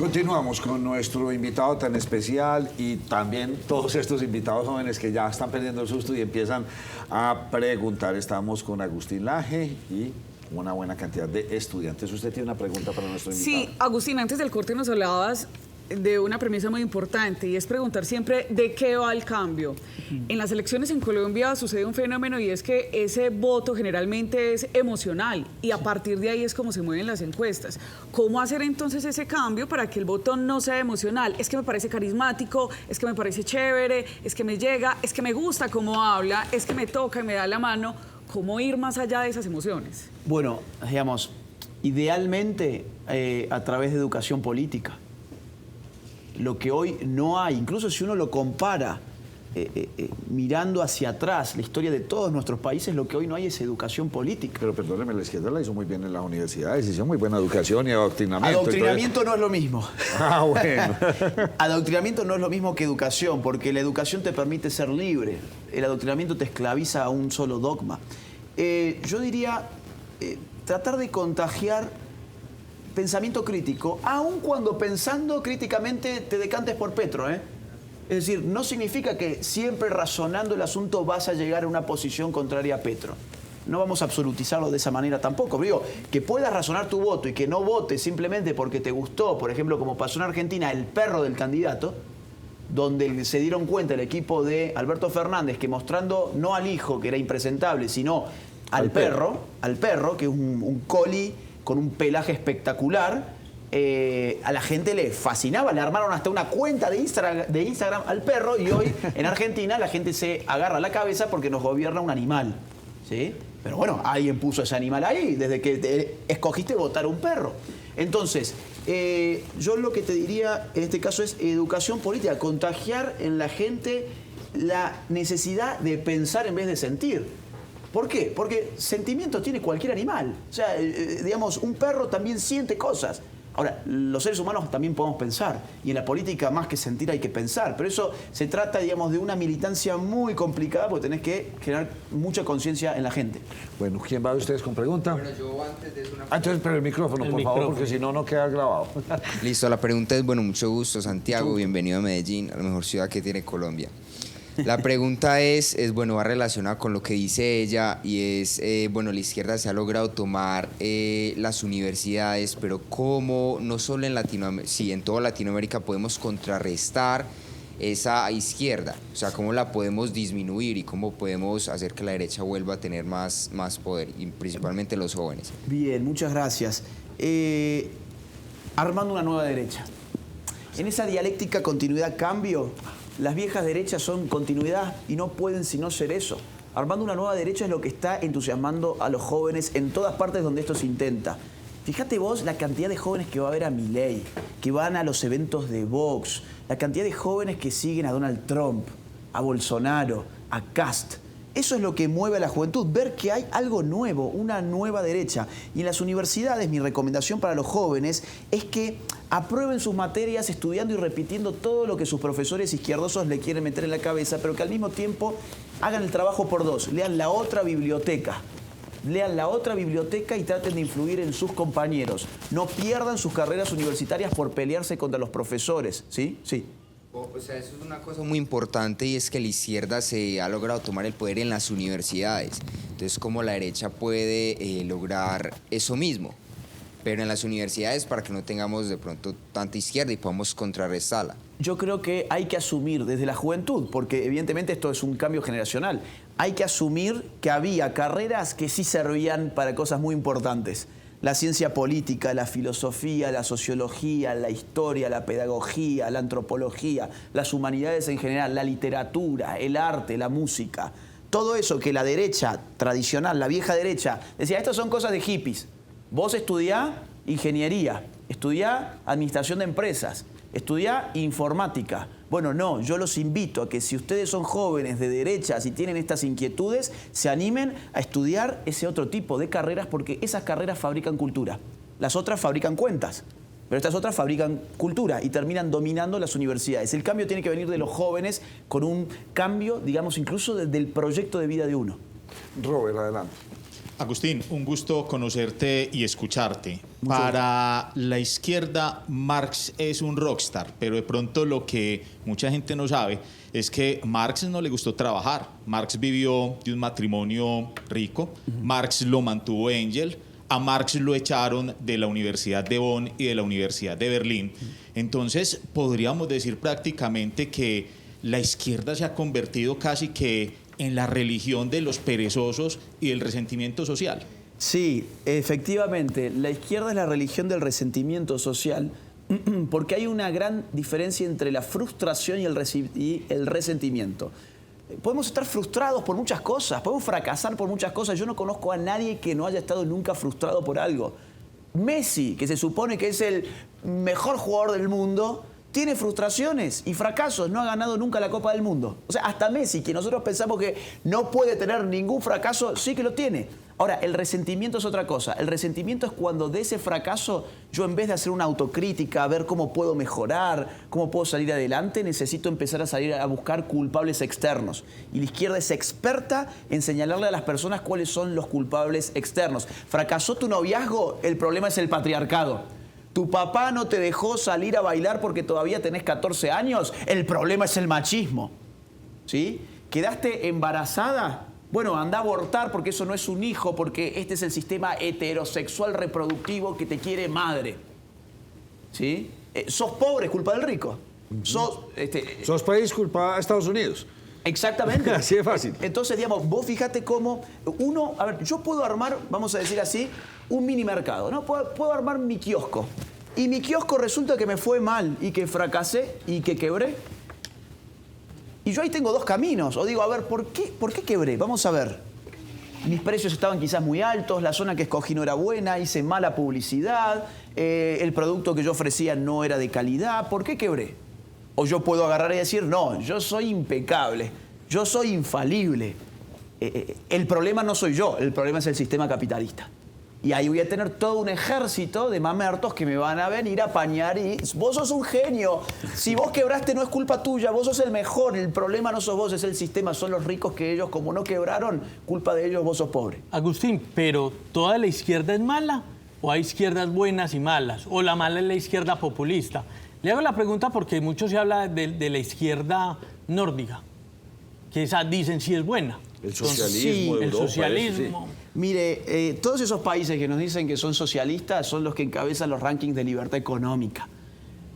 Continuamos con nuestro invitado tan especial y también todos estos invitados jóvenes que ya están perdiendo el susto y empiezan a preguntar. Estamos con Agustín Laje y una buena cantidad de estudiantes. ¿Usted tiene una pregunta para nuestro invitado? Sí, Agustín, antes del corte nos hablabas de una premisa muy importante y es preguntar siempre de qué va el cambio. En las elecciones en Colombia sucede un fenómeno y es que ese voto generalmente es emocional y a partir de ahí es como se mueven las encuestas. ¿Cómo hacer entonces ese cambio para que el voto no sea emocional? Es que me parece carismático, es que me parece chévere, es que me llega, es que me gusta cómo habla, es que me toca y me da la mano. ¿Cómo ir más allá de esas emociones? Bueno, digamos, idealmente a través de educación política. Lo que hoy no hay, incluso si uno lo compara mirando hacia atrás, la historia de todos nuestros países, lo que hoy no hay es educación política. Pero perdóneme, la izquierda la hizo muy bien en las universidades, hizo muy buena educación y adoctrinamiento. Adoctrinamiento no es lo mismo. Ah, bueno. Adoctrinamiento no es lo mismo que educación, porque la educación te permite ser libre. El adoctrinamiento te esclaviza a un solo dogma. Yo diría, tratar de contagiar pensamiento crítico, aun cuando pensando críticamente te decantes por Petro, ¿eh? Es decir, no significa que siempre razonando el asunto vas a llegar a una posición contraria a Petro. No vamos a absolutizarlo de esa manera tampoco. Digo, que puedas razonar tu voto y que no votes simplemente porque te gustó, por ejemplo, como pasó en Argentina, el perro del candidato, donde se dieron cuenta el equipo de Alberto Fernández que mostrando no al hijo, que era impresentable, sino al perro, que es un collie con un pelaje espectacular, a la gente le fascinaba, le armaron hasta una cuenta de Instagram al perro y hoy en Argentina la gente se agarra la cabeza porque nos gobierna un animal, ¿sí? Pero bueno, alguien puso ese animal ahí desde que escogiste votar un perro. Entonces, yo lo que te diría en este caso es educación política, contagiar en la gente la necesidad de pensar en vez de sentir. ¿Por qué? Porque sentimientos tiene cualquier animal. O sea, digamos, un perro también siente cosas. Ahora, los seres humanos también podemos pensar. Y en la política, más que sentir, hay que pensar. Pero eso se trata, digamos, de una militancia muy complicada porque tenés que generar mucha conciencia en la gente. Bueno, ¿quién va de ustedes con pregunta? Bueno, yo antes de eso una... Entonces, pero el micrófono, por favor, porque si no, no queda grabado. Listo, la pregunta es, bueno, mucho gusto, Santiago, bienvenido a Medellín, a la mejor ciudad que tiene Colombia. La pregunta es, bueno, va relacionada con lo que dice ella y es, bueno, la izquierda se ha logrado tomar las universidades, pero ¿cómo, no solo en Latinoamérica, sí, en toda Latinoamérica podemos contrarrestar esa izquierda? O sea, ¿cómo la podemos disminuir y cómo podemos hacer que la derecha vuelva a tener más poder, y principalmente los jóvenes? Bien, muchas gracias. Armando una nueva derecha. En esa dialéctica continuidad-cambio, las viejas derechas son continuidad y no pueden sino ser eso. Armando una nueva derecha es lo que está entusiasmando a los jóvenes en todas partes donde esto se intenta. Fíjate vos la cantidad de jóvenes que va a ver a Milei, que van a los eventos de Vox, la cantidad de jóvenes que siguen a Donald Trump, a Bolsonaro, a Kast. Eso es lo que mueve a la juventud, ver que hay algo nuevo, una nueva derecha. Y en las universidades, mi recomendación para los jóvenes es que aprueben sus materias estudiando y repitiendo todo lo que sus profesores izquierdosos le quieren meter en la cabeza, pero que al mismo tiempo hagan el trabajo por dos, lean la otra biblioteca. Lean la otra biblioteca y traten de influir en sus compañeros. No pierdan sus carreras universitarias por pelearse contra los profesores, ¿sí? Sí. O sea, eso es una cosa muy importante y es que la izquierda se ha logrado tomar el poder en las universidades. Entonces, ¿cómo la derecha puede lograr eso mismo? Pero en las universidades para que no tengamos de pronto tanta izquierda y podamos contrarrestarla. Yo creo que hay que asumir desde la juventud, porque evidentemente esto es un cambio generacional, hay que asumir que había carreras que sí servían para cosas muy importantes. La ciencia política, la filosofía, la sociología, la historia, la pedagogía, la antropología, las humanidades en general, la literatura, el arte, la música. Todo eso que la derecha tradicional, la vieja derecha, decía, estas son cosas de hippies. Vos estudiá ingeniería, estudiá administración de empresas, estudiá informática. Bueno, no, yo los invito a que si ustedes son jóvenes de derechas y tienen estas inquietudes, se animen a estudiar ese otro tipo de carreras porque esas carreras fabrican cultura. Las otras fabrican cuentas, pero estas otras fabrican cultura y terminan dominando las universidades. El cambio tiene que venir de los jóvenes con un cambio, digamos, incluso del proyecto de vida de uno. Robert, adelante. Agustín, un gusto conocerte y escucharte. Para la izquierda, Marx es un rockstar, pero de pronto lo que mucha gente no sabe es que Marx no le gustó trabajar. Marx vivió de un matrimonio rico, Marx lo mantuvo Engels, a Marx lo echaron de la Universidad de Bonn y de la Universidad de Berlín. Entonces, podríamos decir prácticamente que la izquierda se ha convertido casi que en la religión de los perezosos y del resentimiento social. Sí, efectivamente, la izquierda es la religión del resentimiento social porque hay una gran diferencia entre la frustración y el resentimiento. Podemos estar frustrados por muchas cosas, podemos fracasar por muchas cosas. Yo no conozco a nadie que no haya estado nunca frustrado por algo. Messi, que se supone que es el mejor jugador del mundo, tiene frustraciones y fracasos, no ha ganado nunca la Copa del Mundo. O sea, hasta Messi, que nosotros pensamos que no puede tener ningún fracaso, sí que lo tiene. Ahora, el resentimiento es otra cosa. El resentimiento es cuando de ese fracaso yo, en vez de hacer una autocrítica, a ver cómo puedo mejorar, cómo puedo salir adelante, necesito empezar a salir a buscar culpables externos. Y la izquierda es experta en señalarle a las personas cuáles son los culpables externos. ¿Fracasó tu noviazgo? El problema es el patriarcado. ¿Tu papá no te dejó salir a bailar porque todavía tenés 14 años? El problema es el machismo. ¿Sí? ¿Quedaste embarazada? Bueno, anda a abortar porque eso no es un hijo, porque este es el sistema heterosexual reproductivo que te quiere madre. ¿Sí? ¿Sos pobre? Es culpa del rico. ¿Sos país culpa a Estados Unidos? Exactamente. Así de fácil. Entonces, digamos, vos fíjate cómo uno... A ver, yo puedo armar, vamos a decir así, un mini mercado, ¿no? Puedo armar mi kiosco. Y mi kiosco resulta que me fue mal y que fracasé y que quebré. Y yo ahí tengo dos caminos. O digo, a ver, ¿por qué quebré? Vamos a ver. Mis precios estaban quizás muy altos, la zona que escogí no era buena, hice mala publicidad, el producto que yo ofrecía no era de calidad. ¿Por qué quebré? O yo puedo agarrar y decir, no, yo soy impecable, yo soy infalible. El problema no soy yo, el problema es el sistema capitalista. Y ahí voy a tener todo un ejército de mamertos que me van a venir a apañar y vos sos un genio. Si vos quebraste no es culpa tuya, vos sos el mejor. El problema no sos vos, es el sistema, son los ricos que ellos, como no quebraron, culpa de ellos, vos sos pobre. Agustín, ¿pero toda la izquierda es mala? ¿O hay izquierdas buenas y malas? ¿O la mala es la izquierda populista? Le hago la pregunta porque mucho se habla de la izquierda nórdica, que esa dicen sí es buena. El socialismo, Sí, el socialismo. Mire, todos esos países que nos dicen que son socialistas son los que encabezan los rankings de libertad económica.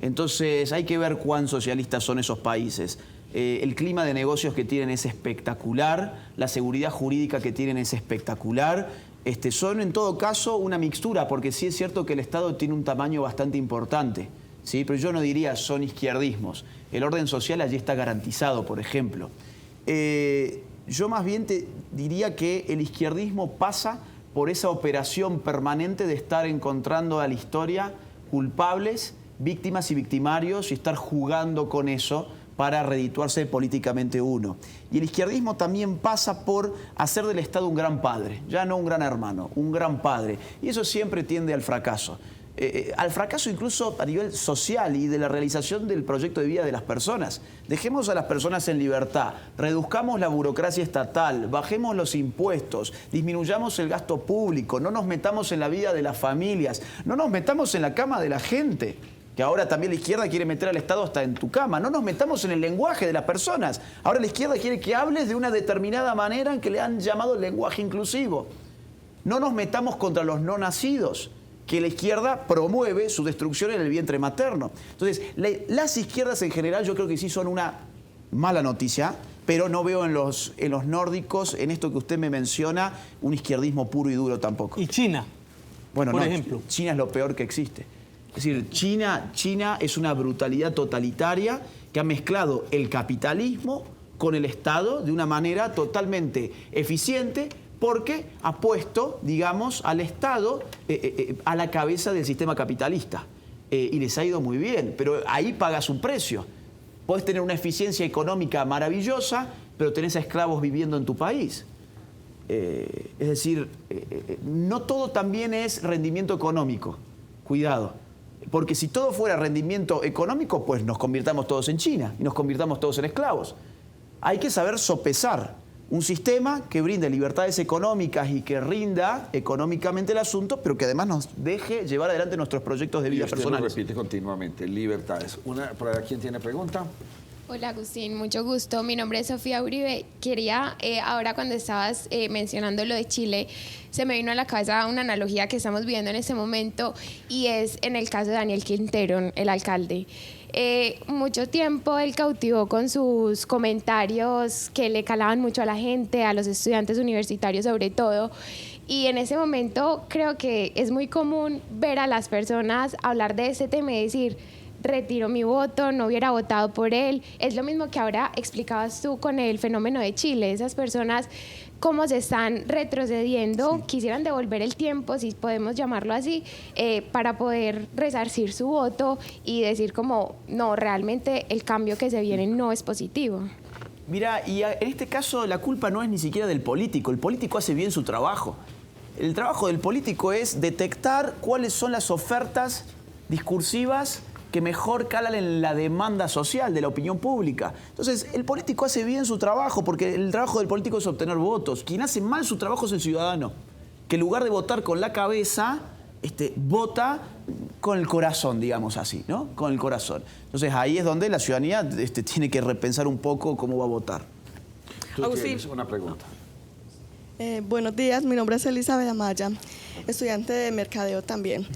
Entonces hay que ver cuán socialistas son esos países. El clima de negocios que tienen es espectacular, la seguridad jurídica que tienen es espectacular. Son en todo caso una mixtura, porque sí es cierto que el Estado tiene un tamaño bastante importante, ¿sí? Pero yo no diría son izquierdismos. El orden social allí está garantizado, por ejemplo. Yo más bien te diría que el izquierdismo pasa por esa operación permanente de estar encontrando a la historia culpables, víctimas y victimarios y estar jugando con eso para redituarse políticamente uno. Y el izquierdismo también pasa por hacer del Estado un gran padre, ya no un gran hermano, un gran padre. Y eso siempre tiende al fracaso. Al fracaso incluso a nivel social y de la realización del proyecto de vida de las personas. Dejemos a las personas en libertad, reduzcamos la burocracia estatal, bajemos los impuestos, disminuyamos el gasto público, no nos metamos en la vida de las familias, no nos metamos en la cama de la gente, que ahora también la izquierda quiere meter al Estado hasta en tu cama, no nos metamos en el lenguaje de las personas. Ahora la izquierda quiere que hables de una determinada manera en que le han llamado el lenguaje inclusivo. No nos metamos contra los no nacidos, que la izquierda promueve su destrucción en el vientre materno. Entonces, las izquierdas en general yo creo que sí son una mala noticia, pero no veo en los nórdicos, en esto que usted me menciona, un izquierdismo puro y duro tampoco. ¿Y China? Bueno, por no, ejemplo. China es lo peor que existe. Es decir, China es una brutalidad totalitaria que ha mezclado el capitalismo con el Estado de una manera totalmente eficiente, porque ha puesto, digamos, al Estado a la cabeza del sistema capitalista. Y les ha ido muy bien, pero ahí pagas un precio. Podés tener una eficiencia económica maravillosa, pero tenés a esclavos viviendo en tu país. Es decir, no todo también es rendimiento económico. Cuidado. Porque si todo fuera rendimiento económico, pues nos convirtamos todos en China y nos convirtamos todos en esclavos. Hay que saber sopesar. un sistema que brinde libertades económicas y que rinda económicamente el asunto, pero que además nos deje llevar adelante nuestros proyectos de Y vida usted lo personales. repite continuamente, libertades. Por ahí, ¿quién tiene pregunta? Hola Agustín, mucho gusto. Mi nombre es Sofía Uribe. Quería, ahora cuando estabas mencionando lo de Chile, se me vino a la cabeza una analogía que estamos viviendo en este momento y es en el caso de Daniel Quintero, el alcalde. Mucho tiempo él cautivó con sus comentarios que le calaban mucho a la gente, a los estudiantes universitarios sobre todo. Y en ese momento creo que es muy común ver a las personas hablar de ese tema y decir, retiro mi voto, no hubiera votado por él. Es lo mismo que ahora explicabas tú con el fenómeno de Chile. Esas personas, cómo se están retrocediendo, quisieran devolver el tiempo, si podemos llamarlo así, para poder resarcir su voto y decir como, no, realmente el cambio que se viene no es positivo. Mira, y en este caso la culpa no es ni siquiera del político. El político hace bien su trabajo. El trabajo del político es detectar cuáles son las ofertas discursivas que mejor calan en la demanda social de la opinión pública. Entonces, el político hace bien su trabajo, porque el trabajo del político es obtener votos. Quien hace mal su trabajo es el ciudadano, que en lugar de votar con la cabeza, vota con el corazón, digamos así, ¿no? Con el corazón. Entonces, ahí es donde la ciudadanía tiene que repensar un poco cómo va a votar. Tú Agustín. tienes una pregunta. Buenos días, mi nombre es Elizabeth Amaya, estudiante de mercadeo también.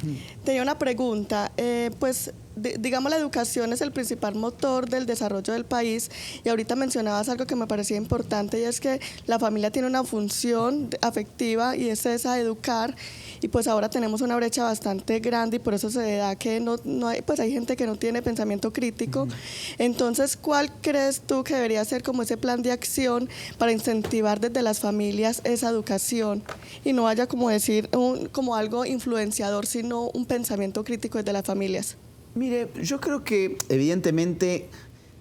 Tenía una pregunta, digamos la educación es el principal motor del desarrollo del país y ahorita mencionabas algo que me parecía importante y es que la familia tiene una función afectiva y es esa, educar, y pues ahora tenemos una brecha bastante grande y por eso se da que no hay, pues hay gente que no tiene pensamiento crítico. Entonces, ¿cuál crees tú que debería ser como ese plan de acción para incentivar desde las familias esa educación y no haya como decir como algo influenciador, sino un pensamiento crítico desde las familias? Mire, yo creo que evidentemente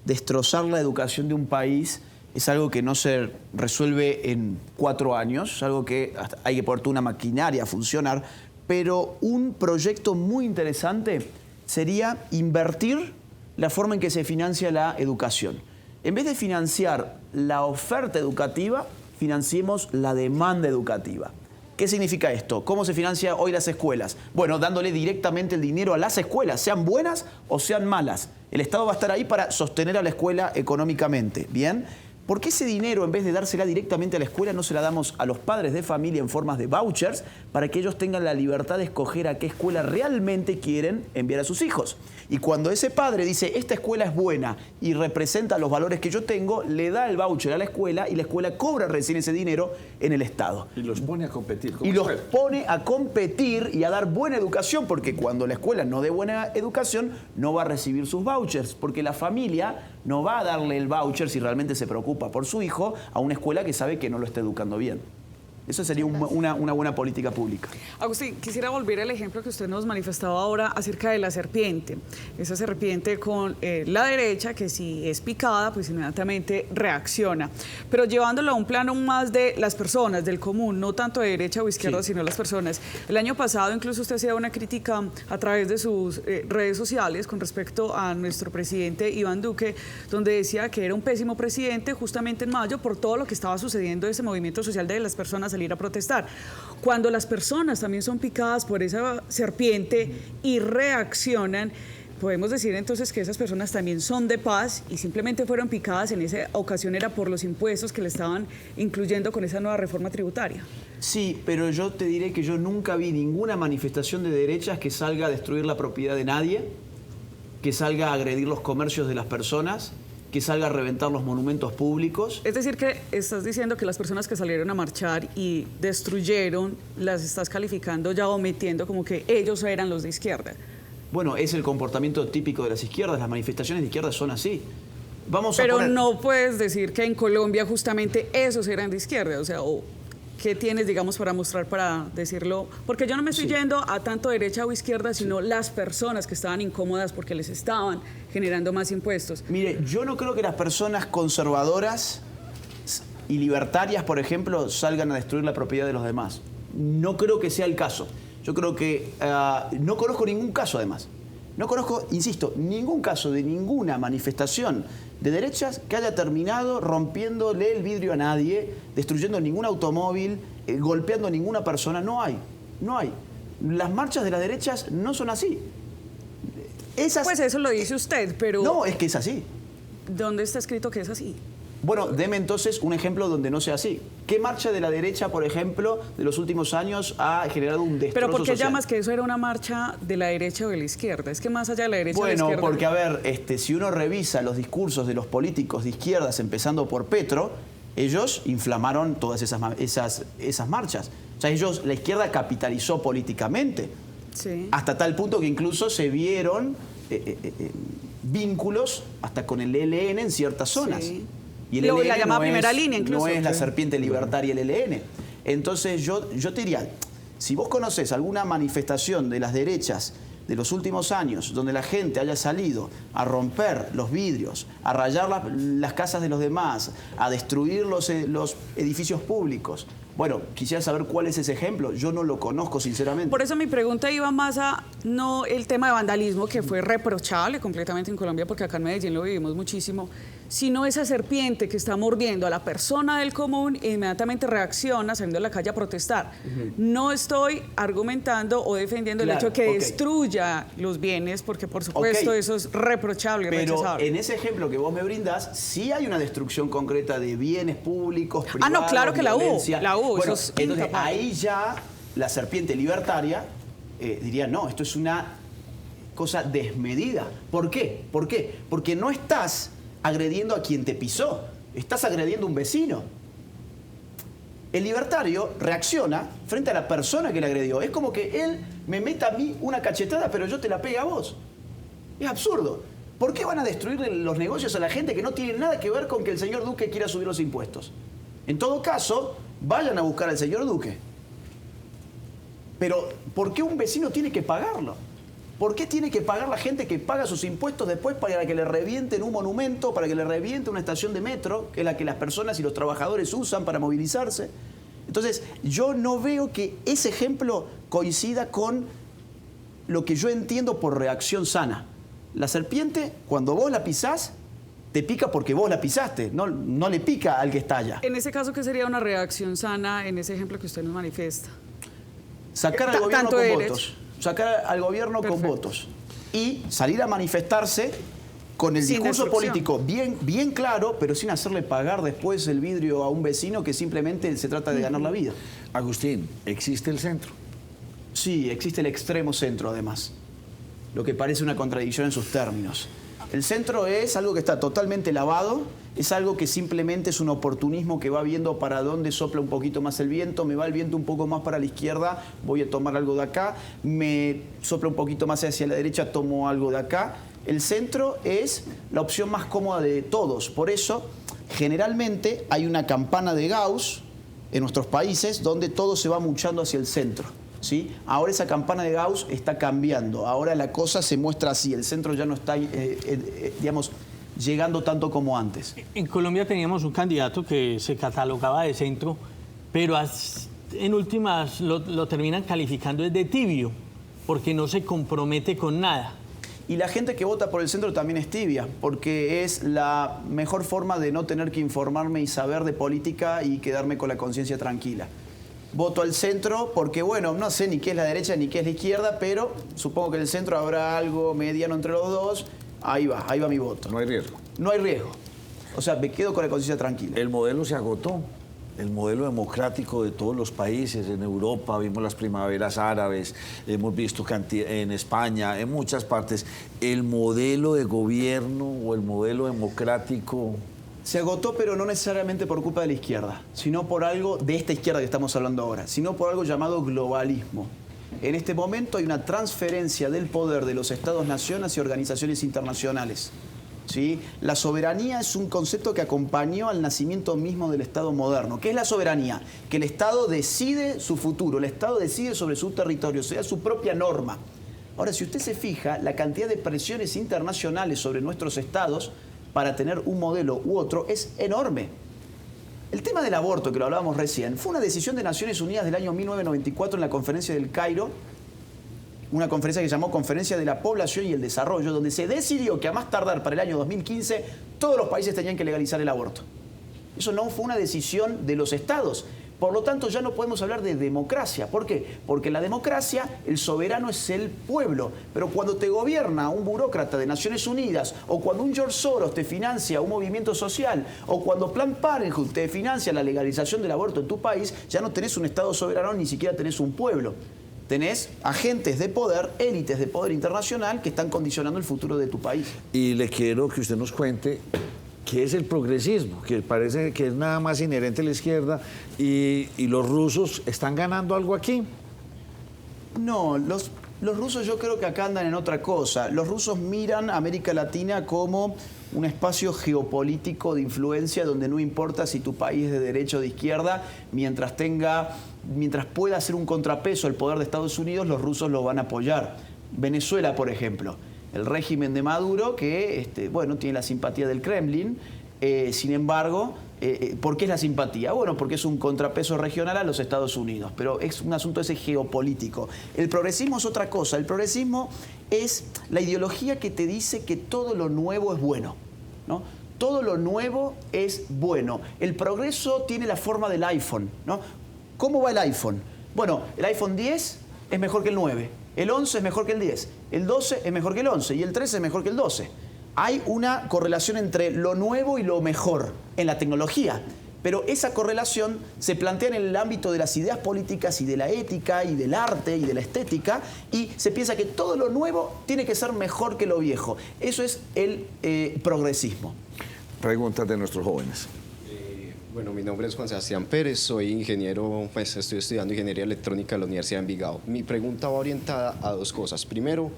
destrozar la educación de un país es algo que no se resuelve en 4 años, es algo que hay que poner toda una maquinaria a funcionar, pero un proyecto muy interesante sería invertir la forma en que se financia la educación. En vez de financiar la oferta educativa, financiemos la demanda educativa. ¿Qué significa esto? ¿Cómo se financia hoy las escuelas? Bueno, dándole directamente el dinero a las escuelas, sean buenas o sean malas. El Estado va a estar ahí para sostener a la escuela económicamente, ¿bien? ¿Por qué ese dinero, en vez de dársela directamente a la escuela, no se la damos a los padres de familia en formas de vouchers para que ellos tengan la libertad de escoger a qué escuela realmente quieren enviar a sus hijos? Y cuando ese padre dice, esta escuela es buena y representa los valores que yo tengo, le da el voucher a la escuela y la escuela cobra recién ese dinero en el Estado. Y los pone a competir. Y los pone a competir y a dar buena educación, porque cuando la escuela no dé buena educación, no va a recibir sus vouchers, porque la familia no va a darle el voucher si realmente se preocupa por su hijo a una escuela que sabe que no lo está educando bien. Eso sería una buena política pública. Agustín, quisiera volver al ejemplo que usted nos manifestaba ahora acerca de la serpiente. Esa serpiente con la derecha, que si es picada, pues inmediatamente reacciona. Pero llevándolo a un plano más de las personas, del común, no tanto de derecha o izquierda, sino las personas. El año pasado incluso usted hacía una crítica a través de sus redes sociales con respecto a nuestro presidente Iván Duque, donde decía que era un pésimo presidente justamente en mayo por todo lo que estaba sucediendo, ese movimiento social de las personas salir a protestar. Cuando las personas también son picadas por esa serpiente y reaccionan, podemos decir entonces que esas personas también son de paz y simplemente fueron picadas en esa ocasión era por los impuestos que le estaban incluyendo con esa nueva reforma tributaria. Sí, pero yo te diré que yo nunca vi ninguna manifestación de derechas que salga a destruir la propiedad de nadie, que salga a agredir los comercios de las personas, que salga a reventar los monumentos públicos. Es decir, que estás diciendo que las personas que salieron a marchar y destruyeron, las estás calificando ya o metiendo como que ellos eran los de izquierda. Bueno, es el comportamiento típico de las izquierdas, las manifestaciones de izquierda son así. Pero no puedes decir que en Colombia justamente esos eran de izquierda, o sea, ¿qué tienes, digamos, para mostrar, para decirlo? Porque yo no me estoy yendo a tanto derecha o izquierda, sino las personas que estaban incómodas porque les estaban generando más impuestos. Mire, yo no creo que las personas conservadoras y libertarias, por ejemplo, salgan a destruir la propiedad de los demás. No creo que sea el caso. Yo creo que no conozco ningún caso, además. No conozco, insisto, ningún caso de ninguna manifestación de derechas que haya terminado rompiéndole el vidrio a nadie, destruyendo ningún automóvil, golpeando a ninguna persona. No hay. Las marchas de las derechas no son así. Pues eso lo dice usted, pero... No, es que es así. ¿Dónde está escrito que es así? Bueno, deme entonces un ejemplo donde no sea así. ¿Qué marcha de la derecha, por ejemplo, de los últimos años ha generado un destrozo Pero ¿por qué social? llamas que eso era una marcha de la derecha o de la izquierda? Es que más allá de la derecha o de la izquierda... Bueno, porque a ver, si uno revisa los discursos de los políticos de izquierdas, empezando por Petro, ellos inflamaron todas esas marchas. O sea, la izquierda capitalizó políticamente. Sí. Hasta tal punto que incluso se vieron vínculos hasta con el ELN en ciertas zonas. Sí. Y el ELN la llamada primera línea incluso. no es la serpiente libertaria el ELN. Entonces yo te diría, si vos conocés alguna manifestación de las derechas de los últimos años donde la gente haya salido a romper los vidrios, a rayar las casas de los demás, a destruir los edificios públicos, bueno, quisiera saber cuál es ese ejemplo. Yo no lo conozco, sinceramente. Por eso mi pregunta iba más a no el tema de vandalismo, que fue reprochable completamente en Colombia, porque acá en Medellín lo vivimos muchísimo, sino esa serpiente que está mordiendo a la persona del común e inmediatamente reacciona saliendo a la calle a protestar. No estoy argumentando o defendiendo el hecho de que destruya los bienes, porque por supuesto eso es reprochable y rechazable. Pero en ese ejemplo que vos me brindás, sí hay una destrucción concreta de bienes públicos, privados. No, claro que violencia. la hubo. Bueno, eso es entonces incapaz. ahí ya la serpiente libertaria diría, no, esto es una cosa desmedida. ¿Por qué? Porque no estás agrediendo a quien te pisó, estás agrediendo a un vecino. El libertario reacciona frente a la persona que le agredió. Es como que él me meta a mí una cachetada, pero yo te la pego a vos. Es absurdo. ¿Por qué van a destruir los negocios a la gente que no tiene nada que ver con que el señor Duque quiera subir los impuestos? En todo caso, vayan a buscar al señor Duque. Pero, ¿por qué un vecino tiene que pagarlo? ¿Por qué tiene que pagar la gente que paga sus impuestos después para que le revienten un monumento, para que le revienten una estación de metro, que es la que las personas y los trabajadores usan para movilizarse? Entonces, yo no veo que ese ejemplo coincida con lo que yo entiendo por reacción sana. La serpiente, cuando vos la pisás, te pica porque vos la pisaste, no le pica al que está allá. En ese caso, ¿qué sería una reacción sana en ese ejemplo que usted nos manifiesta? Sacar al gobierno tanto con de votos. Sacar al gobierno con votos. Y salir a manifestarse con el Sin discurso destrucción. político bien claro, pero sin hacerle pagar después el vidrio a un vecino que simplemente se trata de ganar la vida. Agustín, ¿existe el centro? Sí, existe el extremo centro además, lo que parece una contradicción en sus términos. El centro es algo que está totalmente lavado, es algo que simplemente es un oportunismo que va viendo para dónde sopla un poquito más el viento, me va el viento un poco más para la izquierda, voy a tomar algo de acá, me sopla un poquito más hacia la derecha, tomo algo de acá. El centro es la opción más cómoda de todos, por eso generalmente hay una campana de Gauss en nuestros países donde todo se va muchando hacia el centro. ¿Sí? Ahora esa campana de Gauss está cambiando, ahora la cosa se muestra así, el centro ya no está, digamos, llegando tanto como antes. En Colombia teníamos un candidato que se catalogaba de centro, pero en últimas lo terminan calificando de tibio, porque no se compromete con nada. Y la gente que vota por el centro también es tibia, porque es la mejor forma de no tener que informarme y saber de política y quedarme con la conciencia tranquila. Voto al centro porque, bueno, no sé ni qué es la derecha ni qué es la izquierda, pero supongo que en el centro habrá algo mediano entre los dos. Ahí va mi voto. No hay riesgo. No hay riesgo. O sea, me quedo con la conciencia tranquila. El modelo se agotó. El modelo democrático de todos los países, en Europa vimos las primaveras árabes, hemos visto en España, en muchas partes, el modelo de gobierno o el modelo democrático... Se agotó, pero no necesariamente por culpa de la izquierda, sino por algo de esta izquierda que estamos hablando ahora, sino por algo llamado globalismo. En este momento hay una transferencia del poder de los Estados-nación hacia organizaciones internacionales. ¿Sí? La soberanía es un concepto que acompañó al nacimiento mismo del Estado moderno. ¿Qué es la soberanía? Que el Estado decide su futuro, el Estado decide sobre su territorio, sea su propia norma. Ahora, si usted se fija, la cantidad de presiones internacionales sobre nuestros estados para tener un modelo u otro es enorme. El tema del aborto, que lo hablábamos recién, fue una decisión de Naciones Unidas del año 1994 en la conferencia del Cairo, una conferencia que se llamó Conferencia de la Población y el Desarrollo, donde se decidió que a más tardar para el año 2015 todos los países tenían que legalizar el aborto. Eso no fue una decisión de los estados. Por lo tanto, ya no podemos hablar de democracia. ¿Por qué? Porque en la democracia el soberano es el pueblo. Pero cuando te gobierna un burócrata de Naciones Unidas, o cuando un George Soros te financia un movimiento social, o cuando Planned Parenthood te financia la legalización del aborto en tu país, ya no tenés un estado soberano, ni siquiera tenés un pueblo. Tenés agentes de poder, élites de poder internacional que están condicionando el futuro de tu país. Y le quiero que usted nos cuente qué es el progresismo, que parece que es nada más inherente a la izquierda, y los rusos están ganando algo aquí. No, los rusos yo creo que acá andan en otra cosa. Los rusos miran a América Latina como un espacio geopolítico de influencia donde no importa si tu país es de derecha o de izquierda, mientras pueda hacer un contrapeso al poder de Estados Unidos, los rusos lo van a apoyar. Venezuela, por ejemplo, el régimen de Maduro, que bueno, tiene la simpatía del Kremlin, sin embargo, ¿por qué es la simpatía? Bueno, porque es un contrapeso regional a los Estados Unidos, pero es un asunto ese geopolítico. El progresismo es otra cosa. El progresismo es la ideología que te dice que todo lo nuevo es bueno, ¿no? Todo lo nuevo es bueno. El progreso tiene la forma del iPhone, ¿no? ¿Cómo va el iPhone? Bueno, el iPhone 10 es mejor que el 9, el 11 es mejor que el 10, el 12 es mejor que el 11 y el 13 es mejor que el 12. Hay una correlación entre lo nuevo y lo mejor en la tecnología, pero esa correlación se plantea en el ámbito de las ideas políticas y de la ética y del arte y de la estética, y se piensa que todo lo nuevo tiene que ser mejor que lo viejo. Eso es el progresismo. Preguntas de nuestros jóvenes. Bueno, mi nombre es Juan Sebastián Pérez, soy ingeniero, pues estoy estudiando ingeniería electrónica en la Universidad de Envigado. Mi pregunta va orientada a dos cosas. Primero,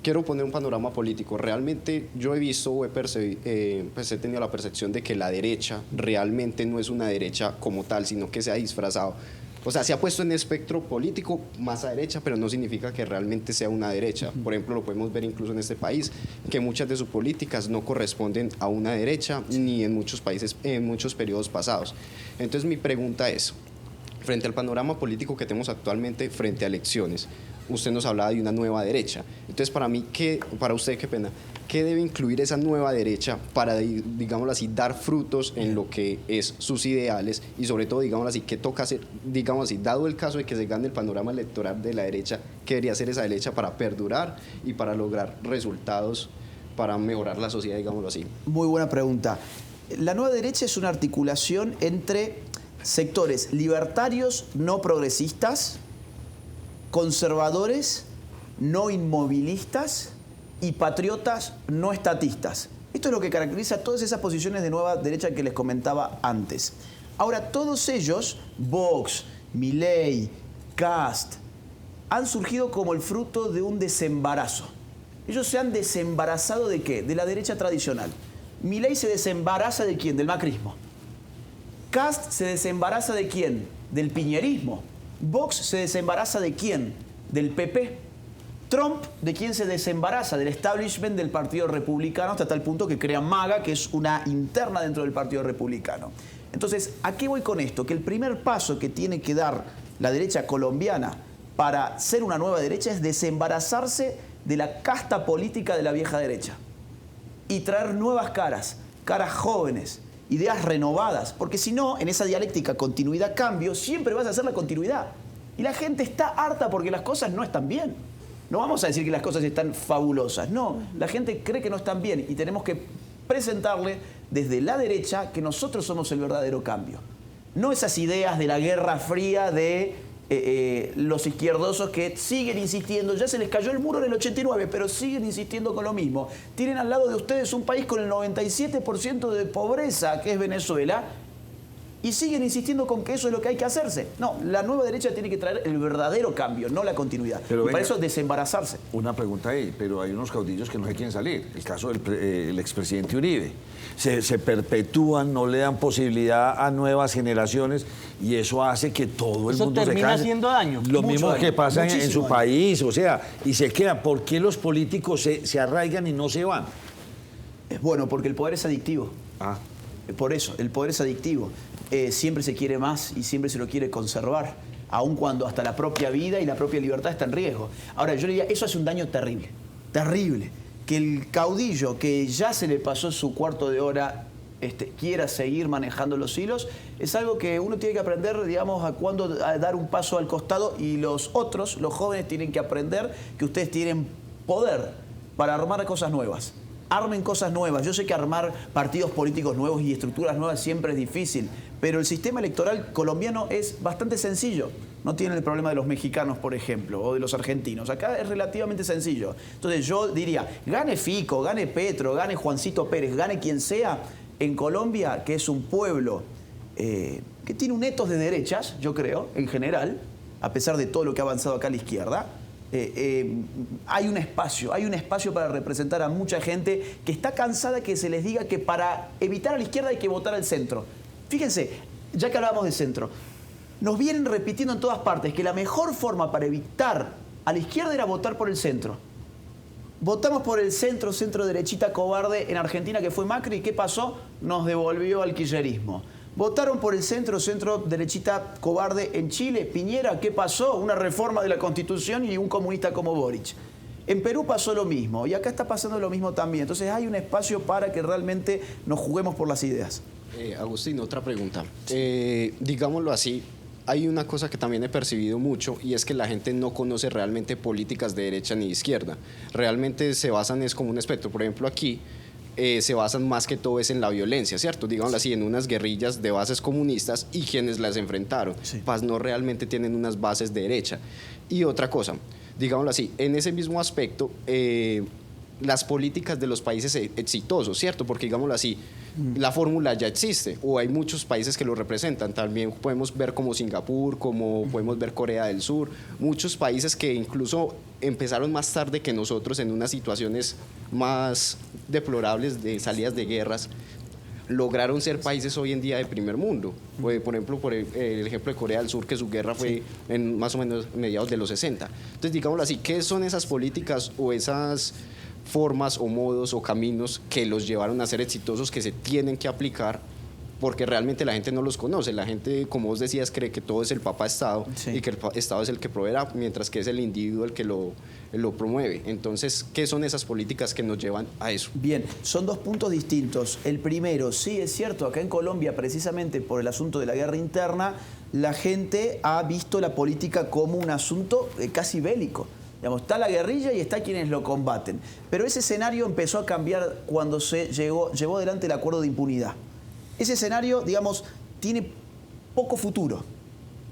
quiero poner un panorama político. Realmente yo he visto o pues he tenido la percepción de que la derecha realmente no es una derecha como tal, sino que se ha disfrazado. O sea, se ha puesto en el espectro político más a derecha, pero no significa que realmente sea una derecha. Por ejemplo, lo podemos ver incluso en este país, que muchas de sus políticas no corresponden a una derecha, ni en muchos países, en muchos periodos pasados. Entonces, mi pregunta es, frente al panorama político que tenemos actualmente, frente a elecciones, usted nos hablaba de una nueva derecha. Entonces, para usted, qué pena, ¿qué debe incluir esa nueva derecha para, digámoslo así, dar frutos en lo que es sus ideales? Y sobre todo, digámoslo así, ¿qué toca hacer, digamos así, dado el caso de que se gane el panorama electoral de la derecha, qué debería hacer esa derecha para perdurar y para lograr resultados, para mejorar la sociedad, digámoslo así? Muy buena pregunta. La nueva derecha es una articulación entre sectores libertarios no progresistas, conservadores no inmovilistas y patriotas no estatistas. Esto es lo que caracteriza todas esas posiciones de nueva derecha que les comentaba antes. Ahora, todos ellos, Vox, Milei, Kast, han surgido como el fruto de un desembarazo. Ellos se han desembarazado ¿de qué? De la derecha tradicional. Milei se desembaraza ¿de quién? Del macrismo. Kast se desembaraza ¿de quién? Del piñerismo. Vox se desembaraza ¿de quién? Del PP. Trump, ¿de quién se desembaraza? Del establishment del Partido Republicano, hasta tal punto que crea MAGA, que es una interna dentro del Partido Republicano. Entonces, ¿a qué voy con esto? Que el primer paso que tiene que dar la derecha colombiana para ser una nueva derecha es desembarazarse de la casta política de la vieja derecha y traer nuevas caras, caras jóvenes, ideas renovadas, porque si no, en esa dialéctica continuidad-cambio, siempre vas a hacer la continuidad. Y la gente está harta porque las cosas no están bien. No vamos a decir que las cosas están fabulosas, no, la gente cree que no están bien y tenemos que presentarle desde la derecha que nosotros somos el verdadero cambio. No esas ideas de la Guerra Fría de los izquierdosos que siguen insistiendo, ya se les cayó el muro en el 89, pero siguen insistiendo con lo mismo. Tienen al lado de ustedes un país con el 97% de pobreza, que es Venezuela, y siguen insistiendo con que eso es lo que hay que hacerse. No, la nueva derecha tiene que traer el verdadero cambio, no la continuidad. Pero y para eso desembarazarse. Una pregunta ahí, pero hay unos caudillos que no se quieren salir. El caso del expresidente Uribe. Se perpetúan, no le dan posibilidad a nuevas generaciones y eso hace que todo el mundo se canse. Eso termina haciendo daño. Lo mismo que pasa en su país, o sea, y se quedan. ¿Por qué los políticos se arraigan y no se van? Es bueno, porque el poder es adictivo. Por eso, el poder es adictivo. Siempre se quiere más y siempre se lo quiere conservar. aun cuando hasta la propia vida y la propia libertad está en riesgo. Ahora, yo le diría, eso hace un daño terrible, terrible. Que el caudillo que ya se le pasó su cuarto de hora quiera seguir manejando los hilos, es algo que uno tiene que aprender, digamos, a dar un paso al costado, y los otros, los jóvenes, tienen que aprender que ustedes tienen poder para armar cosas nuevas. Armen cosas nuevas. Yo sé que armar partidos políticos nuevos y estructuras nuevas siempre es difícil, pero el sistema electoral colombiano es bastante sencillo. No tienen el problema de los mexicanos, por ejemplo, o de los argentinos. Acá es relativamente sencillo. Entonces yo diría, gane Fico, gane Petro, gane Juancito Pérez, gane quien sea, en Colombia, que es un pueblo que tiene un etos de derechas, yo creo, en general, a pesar de todo lo que ha avanzado acá a la izquierda, hay un espacio para representar a mucha gente que está cansada que se les diga que para evitar a la izquierda hay que votar al centro. Fíjense, ya que hablábamos de centro, nos vienen repitiendo en todas partes que la mejor forma para evitar a la izquierda era votar por el centro. Votamos por el centro derechita cobarde en Argentina, que fue Macri, ¿y qué pasó? Nos devolvió al kirchnerismo. Votaron por el centro derechita cobarde en Chile, Piñera, ¿qué pasó? Una reforma de la Constitución y un comunista como Boric. En Perú pasó lo mismo, y acá está pasando lo mismo también. Entonces hay un espacio para que realmente nos juguemos por las ideas. Agustín, otra pregunta. Digámoslo así, hay una cosa que también he percibido mucho, y es que la gente no conoce realmente políticas de derecha ni de izquierda. Realmente se basan es como un espectro. Por ejemplo, aquí se basan más que todo es en la violencia, ¿cierto? Digámoslo así, en unas guerrillas de bases comunistas y quienes las enfrentaron. Sí. Pues no realmente tienen unas bases de derecha. Y otra cosa, digámoslo así, en ese mismo aspecto, las políticas de los países exitosos, ¿cierto? Porque digámoslo así, la fórmula ya existe, o hay muchos países que lo representan. También podemos ver como Singapur, como podemos ver Corea del Sur, muchos países que incluso empezaron más tarde que nosotros en unas situaciones más deplorables de salidas de guerras, lograron ser países hoy en día de primer mundo. Por ejemplo, por el ejemplo de Corea del Sur, que su guerra fue en más o menos mediados de los 60. Entonces, digámoslo así, ¿qué son esas políticas o esas formas o modos o caminos que los llevaron a ser exitosos, que se tienen que aplicar? Porque realmente la gente no los conoce. La gente, como vos decías, cree que todo es el papá Estado, sí, y que el Estado es el que proveerá, mientras que es el individuo el que lo promueve. Entonces, ¿qué son esas políticas que nos llevan a eso? Bien, son dos puntos distintos. El primero, sí, es cierto, acá en Colombia, precisamente por el asunto de la guerra interna, la gente ha visto la política como un asunto casi bélico. Digamos, está la guerrilla y está quienes lo combaten. Pero ese escenario empezó a cambiar cuando se llevó adelante el acuerdo de impunidad. Ese escenario, digamos, tiene poco futuro.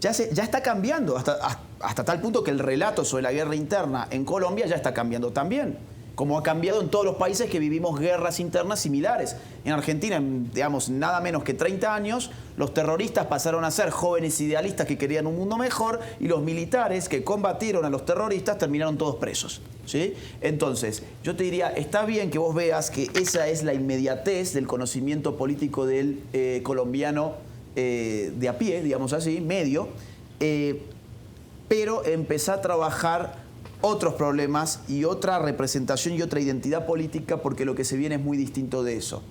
Ya está cambiando, hasta tal punto que el relato sobre la guerra interna en Colombia ya está cambiando también, como ha cambiado en todos los países que vivimos guerras internas similares. En Argentina, en, digamos, nada menos que 30 años, los terroristas pasaron a ser jóvenes idealistas que querían un mundo mejor, y los militares que combatieron a los terroristas terminaron todos presos, ¿sí? Entonces, yo te diría, está bien que vos veas que esa es la inmediatez del conocimiento político del colombiano de a pie, digamos así, medio, pero empezá a trabajar otros problemas y otra representación y otra identidad política, porque lo que se viene es muy distinto de eso.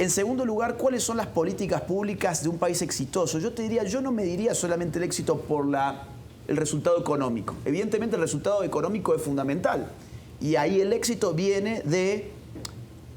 En segundo lugar, ¿cuáles son las políticas públicas de un país exitoso? Yo te diría, yo no mediría solamente el éxito por el resultado económico. Evidentemente el resultado económico es fundamental, y ahí el éxito viene de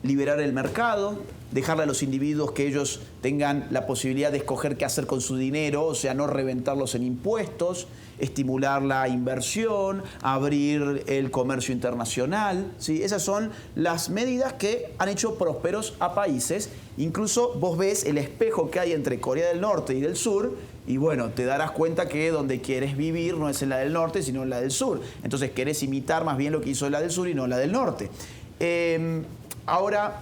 liberar el mercado, dejarle a los individuos que ellos tengan la posibilidad de escoger qué hacer con su dinero, o sea, no reventarlos en impuestos, estimular la inversión, abrir el comercio internacional, ¿sí? Esas son las medidas que han hecho prósperos a países. Incluso vos ves el espejo que hay entre Corea del Norte y del Sur, y bueno, te darás cuenta que donde quieres vivir no es en la del norte, sino en la del sur. Entonces querés imitar más bien lo que hizo la del sur y no la del norte. Ahora,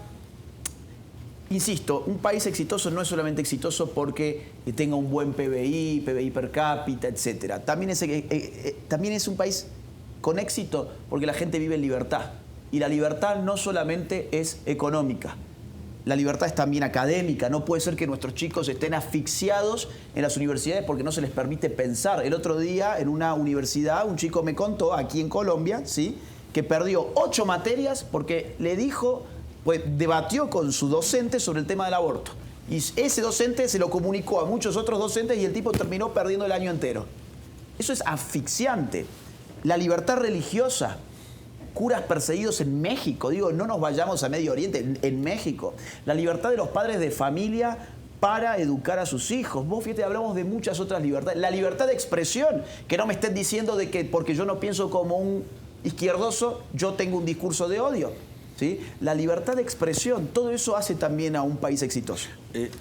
insisto, un país exitoso no es solamente exitoso porque tenga un buen PBI per cápita, etc. También es un país con éxito porque la gente vive en libertad. Y la libertad no solamente es económica. La libertad es también académica. No puede ser que nuestros chicos estén asfixiados en las universidades porque no se les permite pensar. El otro día, en una universidad, un chico me contó, aquí en Colombia, ¿sí?, que perdió 8 materias porque le dijo... pues debatió con su docente sobre el tema del aborto. Y ese docente se lo comunicó a muchos otros docentes y el tipo terminó perdiendo el año entero. Eso es asfixiante. La libertad religiosa, curas perseguidos en México, digo, no nos vayamos a Medio Oriente, en México. La libertad de los padres de familia para educar a sus hijos. Vos, fíjate, hablamos de muchas otras libertades. La libertad de expresión, que no me estén diciendo de que porque yo no pienso como un izquierdoso, yo tengo un discurso de odio. ¿Sí? La libertad de expresión, todo eso hace también a un país exitoso.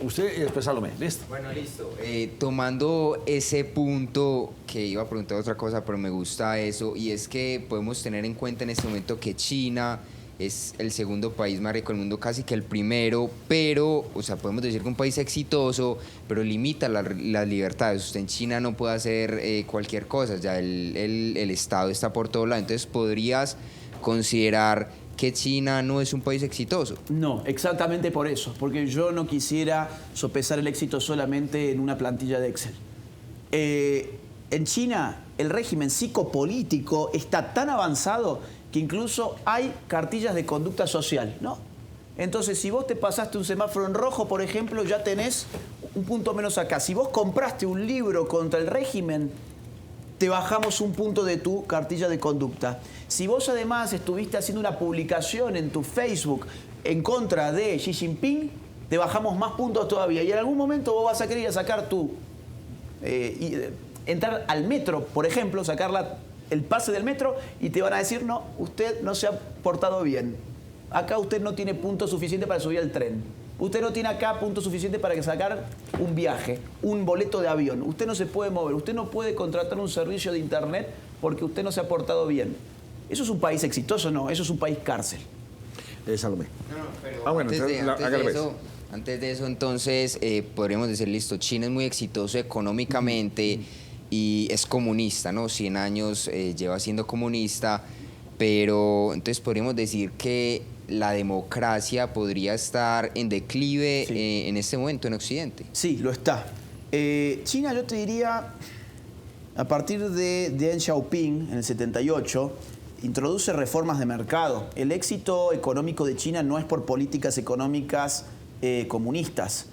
Usted y después Salomé, ¿listo? Bueno, listo. Tomando ese punto, que iba a preguntar otra cosa, pero me gusta eso, y es que podemos tener en cuenta en este momento que China es el segundo país más rico del mundo, casi que el primero, pero, o sea, podemos decir que un país exitoso, pero limita las libertades. Usted en China no puede hacer cualquier cosa, ya el Estado está por todo lado. Entonces, ¿podrías considerar que China no es un país exitoso? No, exactamente por eso, porque yo no quisiera sopesar el éxito solamente en una plantilla de Excel. En China, el régimen psicopolítico está tan avanzado que incluso hay cartillas de conducta social, ¿no? Entonces, si vos te pasaste un semáforo en rojo, por ejemplo, ya tenés un punto menos acá. Si vos compraste un libro contra el régimen, te bajamos un punto de tu cartilla de conducta. Si vos además estuviste haciendo una publicación en tu Facebook en contra de Xi Jinping, te bajamos más puntos todavía. Y en algún momento vos vas a querer sacar entrar al metro, por ejemplo, sacar el pase del metro y te van a decir, no, usted no se ha portado bien. Acá usted no tiene puntos suficientes para subir al tren. Usted no tiene acá puntos suficientes para sacar un viaje, un boleto de avión. Usted no se puede mover, usted no puede contratar un servicio de internet porque usted no se ha portado bien. ¿Eso es un país exitoso? No, eso es un país cárcel. Salomé. No, pero bueno, antes de eso, entonces, podríamos decir, listo, China es muy exitoso económicamente y es comunista, ¿no? 100 años lleva siendo comunista, pero entonces podríamos decir que la democracia podría estar en declive en este momento en Occidente. Sí, lo está. China, yo te diría, a partir de Deng Xiaoping, en el 78, introduce reformas de mercado. El éxito económico de China no es por políticas económicas comunistas,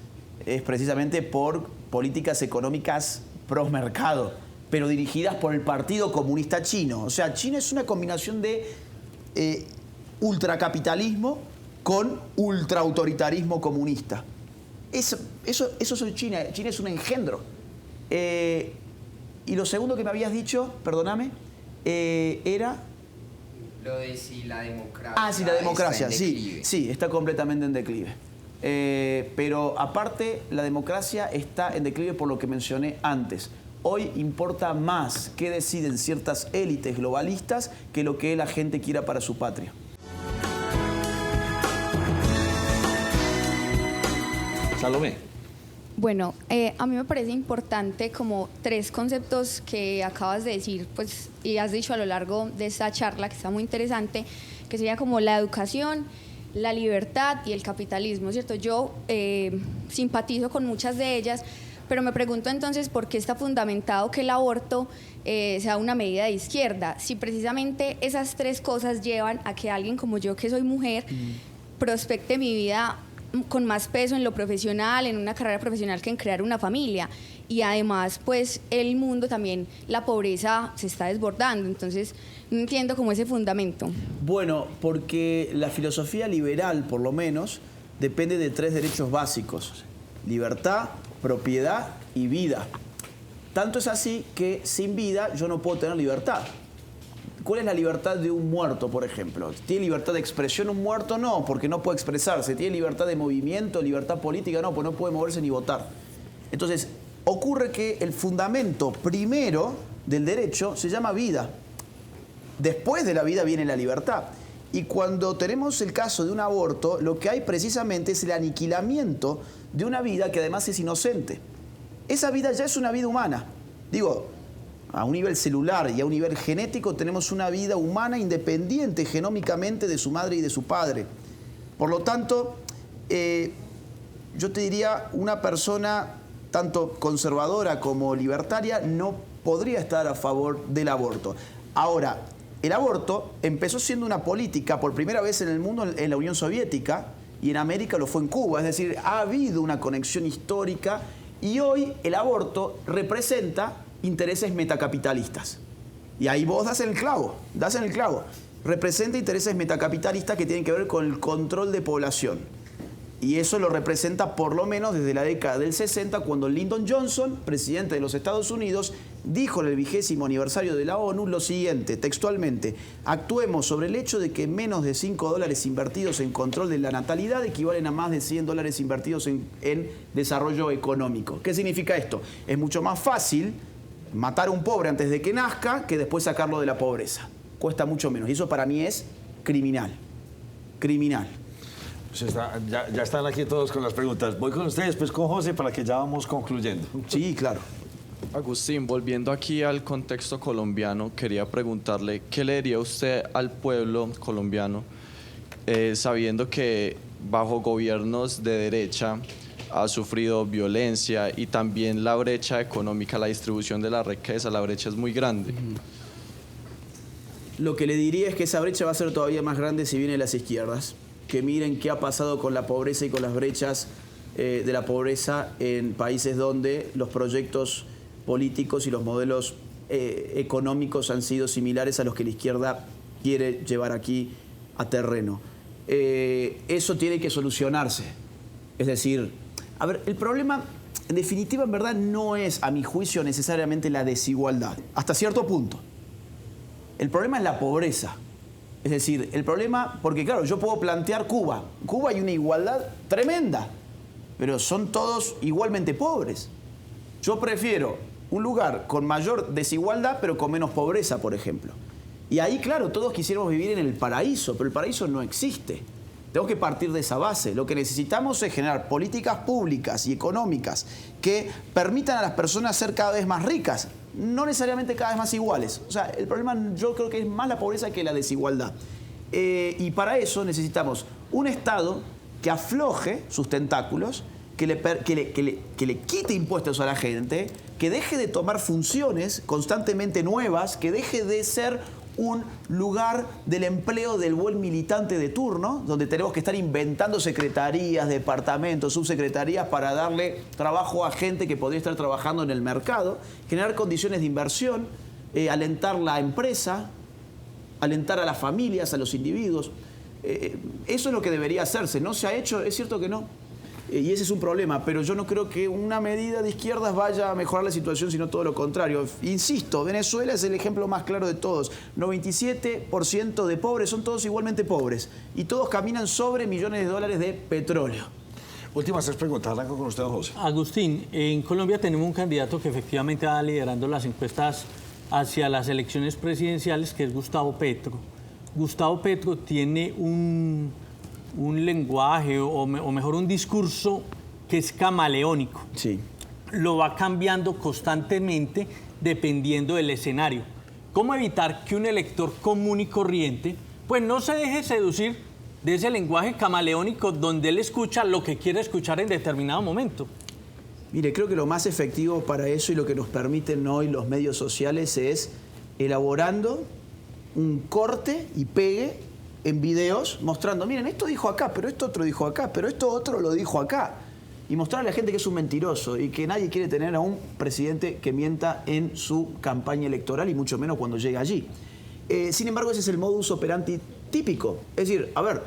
es precisamente por políticas económicas pro mercado, pero dirigidas por el Partido Comunista Chino. O sea, China es una combinación de ultracapitalismo con ultraautoritarismo comunista. Eso es China. China es un engendro. Y lo segundo que me habías dicho, perdóname, era... Lo de si la democracia... Ah, sí, la democracia, está en declive. sí, está completamente en declive. Pero aparte, la democracia está en declive por lo que mencioné antes. Hoy importa más qué deciden ciertas élites globalistas que lo que la gente quiera para su patria. Salomé. Bueno, a mí me parece importante como 3 conceptos que acabas de decir, pues, y has dicho a lo largo de esta charla, que está muy interesante, que sería como la educación, la libertad y el capitalismo, ¿cierto? Yo simpatizo con muchas de ellas, pero me pregunto entonces por qué está fundamentado que el aborto sea una medida de izquierda, si precisamente esas 3 cosas llevan a que alguien como yo, que soy mujer, prospecte mi vida con más peso en lo profesional, en una carrera profesional, que en crear una familia. Y además, pues, el mundo también, la pobreza se está desbordando. Entonces, no entiendo como ese fundamento. Bueno, porque la filosofía liberal, por lo menos, depende de 3 derechos básicos: libertad, propiedad y vida. Tanto es así que sin vida yo no puedo tener libertad. ¿Cuál es la libertad de un muerto, por ejemplo? ¿Tiene libertad de expresión un muerto? No, porque no puede expresarse. ¿Tiene libertad de movimiento, libertad política? No, porque no puede moverse ni votar. Entonces, ocurre que el fundamento primero del derecho se llama vida. Después de la vida viene la libertad. Y cuando tenemos el caso de un aborto, lo que hay precisamente es el aniquilamiento de una vida que además es inocente. Esa vida ya es una vida humana. Digo, a un nivel celular y a un nivel genético tenemos una vida humana independiente genómicamente de su madre y de su padre. Por lo tanto, yo te diría, una persona tanto conservadora como libertaria no podría estar a favor del aborto. Ahora, el aborto empezó siendo una política por primera vez en el mundo en la Unión Soviética, y en América lo fue en Cuba. Es decir, ha habido una conexión histórica y hoy el aborto representa intereses metacapitalistas. Y ahí vos das en el clavo. Representa intereses metacapitalistas que tienen que ver con el control de población. Y eso lo representa por lo menos desde la década del 60, cuando Lyndon Johnson, presidente de los Estados Unidos, dijo en el 20º aniversario de la ONU lo siguiente, textualmente: actuemos sobre el hecho de que menos de $5 invertidos en control de la natalidad equivalen a más de $100 invertidos en desarrollo económico. ¿Qué significa esto? Es mucho más fácil matar a un pobre antes de que nazca que después sacarlo de la pobreza. Cuesta mucho menos. Y eso para mí es criminal. Criminal. Pues ya están aquí todos con las preguntas. Voy con ustedes, pues con José, para que ya vamos concluyendo. Sí, claro. Agustín, volviendo aquí al contexto colombiano, quería preguntarle, ¿qué le diría usted al pueblo colombiano sabiendo que bajo gobiernos de derecha ha sufrido violencia y también la brecha económica, la distribución de la riqueza, la brecha es muy grande? Lo que le diría es que esa brecha va a ser todavía más grande si vienen las izquierdas. Que miren qué ha pasado con la pobreza y con las brechas de la pobreza en países donde los proyectos políticos y los modelos económicos han sido similares a los que la izquierda quiere llevar aquí a terreno. Eso tiene que solucionarse. Es decir, a ver, el problema, en definitiva, en verdad, no es, a mi juicio, necesariamente la desigualdad, hasta cierto punto. El problema es la pobreza. Es decir, el problema, porque claro, yo puedo plantear Cuba. En Cuba hay una igualdad tremenda, pero son todos igualmente pobres. Yo prefiero un lugar con mayor desigualdad, pero con menos pobreza, por ejemplo. Y ahí, claro, todos quisiéramos vivir en el paraíso, pero el paraíso no existe. Tenemos que partir de esa base. Lo que necesitamos es generar políticas públicas y económicas que permitan a las personas ser cada vez más ricas, no necesariamente cada vez más iguales. O sea, el problema yo creo que es más la pobreza que la desigualdad. Y para eso necesitamos un Estado que afloje sus tentáculos, que le quite impuestos a la gente, que deje de tomar funciones constantemente nuevas, que deje de ser un lugar del empleo del buen militante de turno, donde tenemos que estar inventando secretarías, departamentos, subsecretarías para darle trabajo a gente que podría estar trabajando en el mercado, generar condiciones de inversión, alentar la empresa, alentar a las familias, a los individuos. Eso es lo que debería hacerse. No se ha hecho, es cierto que no. Y ese es un problema, pero yo no creo que una medida de izquierdas vaya a mejorar la situación, sino todo lo contrario. Insisto, Venezuela es el ejemplo más claro de todos. 97% de pobres son todos igualmente pobres y todos caminan sobre millones de dólares de petróleo. Últimas 3 preguntas, arranco con usted, José. Agustín, en Colombia tenemos un candidato que efectivamente va liderando las encuestas hacia las elecciones presidenciales, que es Gustavo Petro. Gustavo Petro tiene un lenguaje, o mejor un discurso que es camaleónico. Sí. Lo va cambiando constantemente dependiendo del escenario. ¿Cómo evitar que un elector común y corriente pues no se deje seducir de ese lenguaje camaleónico donde él escucha lo que quiere escuchar en determinado momento? Mire, creo que lo más efectivo para eso y lo que nos permiten hoy los medios sociales es elaborando un corte y pegue en videos mostrando, miren, esto dijo acá, pero esto otro dijo acá, pero esto otro lo dijo acá. Y mostrarle a la gente que es un mentiroso y que nadie quiere tener a un presidente que mienta en su campaña electoral y mucho menos cuando llega allí. Sin embargo, ese es el modus operandi típico. Es decir, a ver,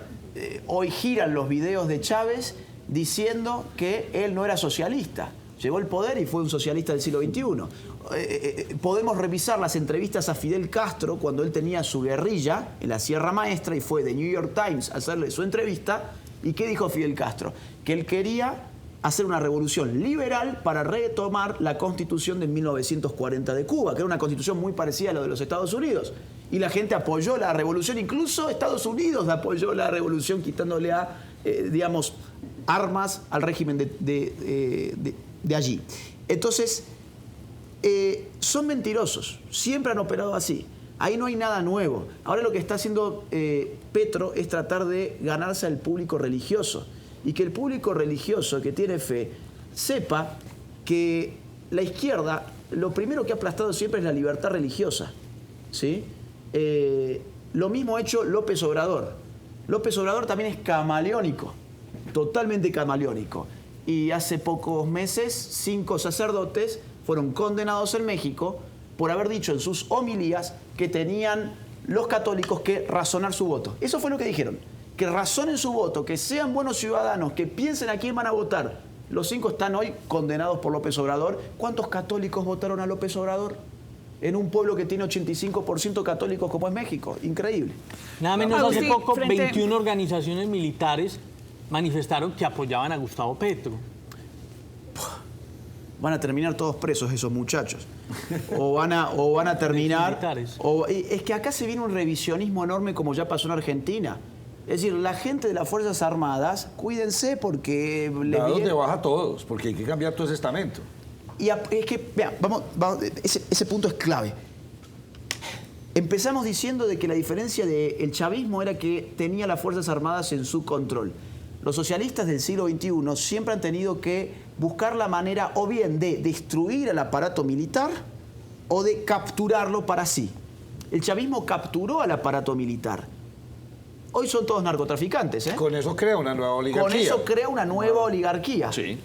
hoy giran los videos de Chávez diciendo que él no era socialista. Llegó al poder y fue un socialista del siglo XXI. Podemos revisar las entrevistas a Fidel Castro cuando él tenía su guerrilla en la Sierra Maestra y fue The New York Times a hacerle su entrevista. ¿Y qué dijo Fidel Castro? Que él quería hacer una revolución liberal para retomar la constitución de 1940 de Cuba, que era una constitución muy parecida a la de los Estados Unidos. Y la gente apoyó la revolución, incluso Estados Unidos apoyó la revolución quitándole digamos, armas al régimen de allí. Entonces, son mentirosos, siempre han operado así. Ahí no hay nada nuevo. Ahora lo que está haciendo Petro es tratar de ganarse al público religioso y que el público religioso que tiene fe sepa que la izquierda lo primero que ha aplastado siempre es la libertad religiosa, ¿sí? Lo mismo ha hecho López Obrador. López Obrador también es camaleónico, totalmente camaleónico. Y hace pocos meses 5 sacerdotes fueron condenados en México por haber dicho en sus homilías que tenían los católicos que razonar su voto. Eso fue lo que dijeron, que razonen su voto, que sean buenos ciudadanos, que piensen a quién van a votar. Los 5 están hoy condenados por López Obrador. ¿Cuántos católicos votaron a López Obrador? En un pueblo que tiene 85% católicos como es México. Increíble. Nada menos hace Agustín, poco, frente- 21 organizaciones militares manifestaron que apoyaban a Gustavo Petro. Van a terminar todos presos esos muchachos. O van a terminar... Militares. Es que acá se viene un revisionismo enorme como ya pasó en Argentina. Es decir, la gente de las Fuerzas Armadas, cuídense porque... Dados de baja a todos, porque hay que cambiar todo ese estamento. Y es que, vean, ese punto es clave. Empezamos diciendo de que la diferencia del chavismo era que tenía las Fuerzas Armadas en su control. Los socialistas del siglo XXI siempre han tenido que buscar la manera o bien de destruir el aparato militar o de capturarlo para sí. El chavismo capturó al aparato militar. Hoy son todos narcotraficantes, ¿eh? Con eso crea una nueva oligarquía. Con eso crea una nueva oligarquía. Sí.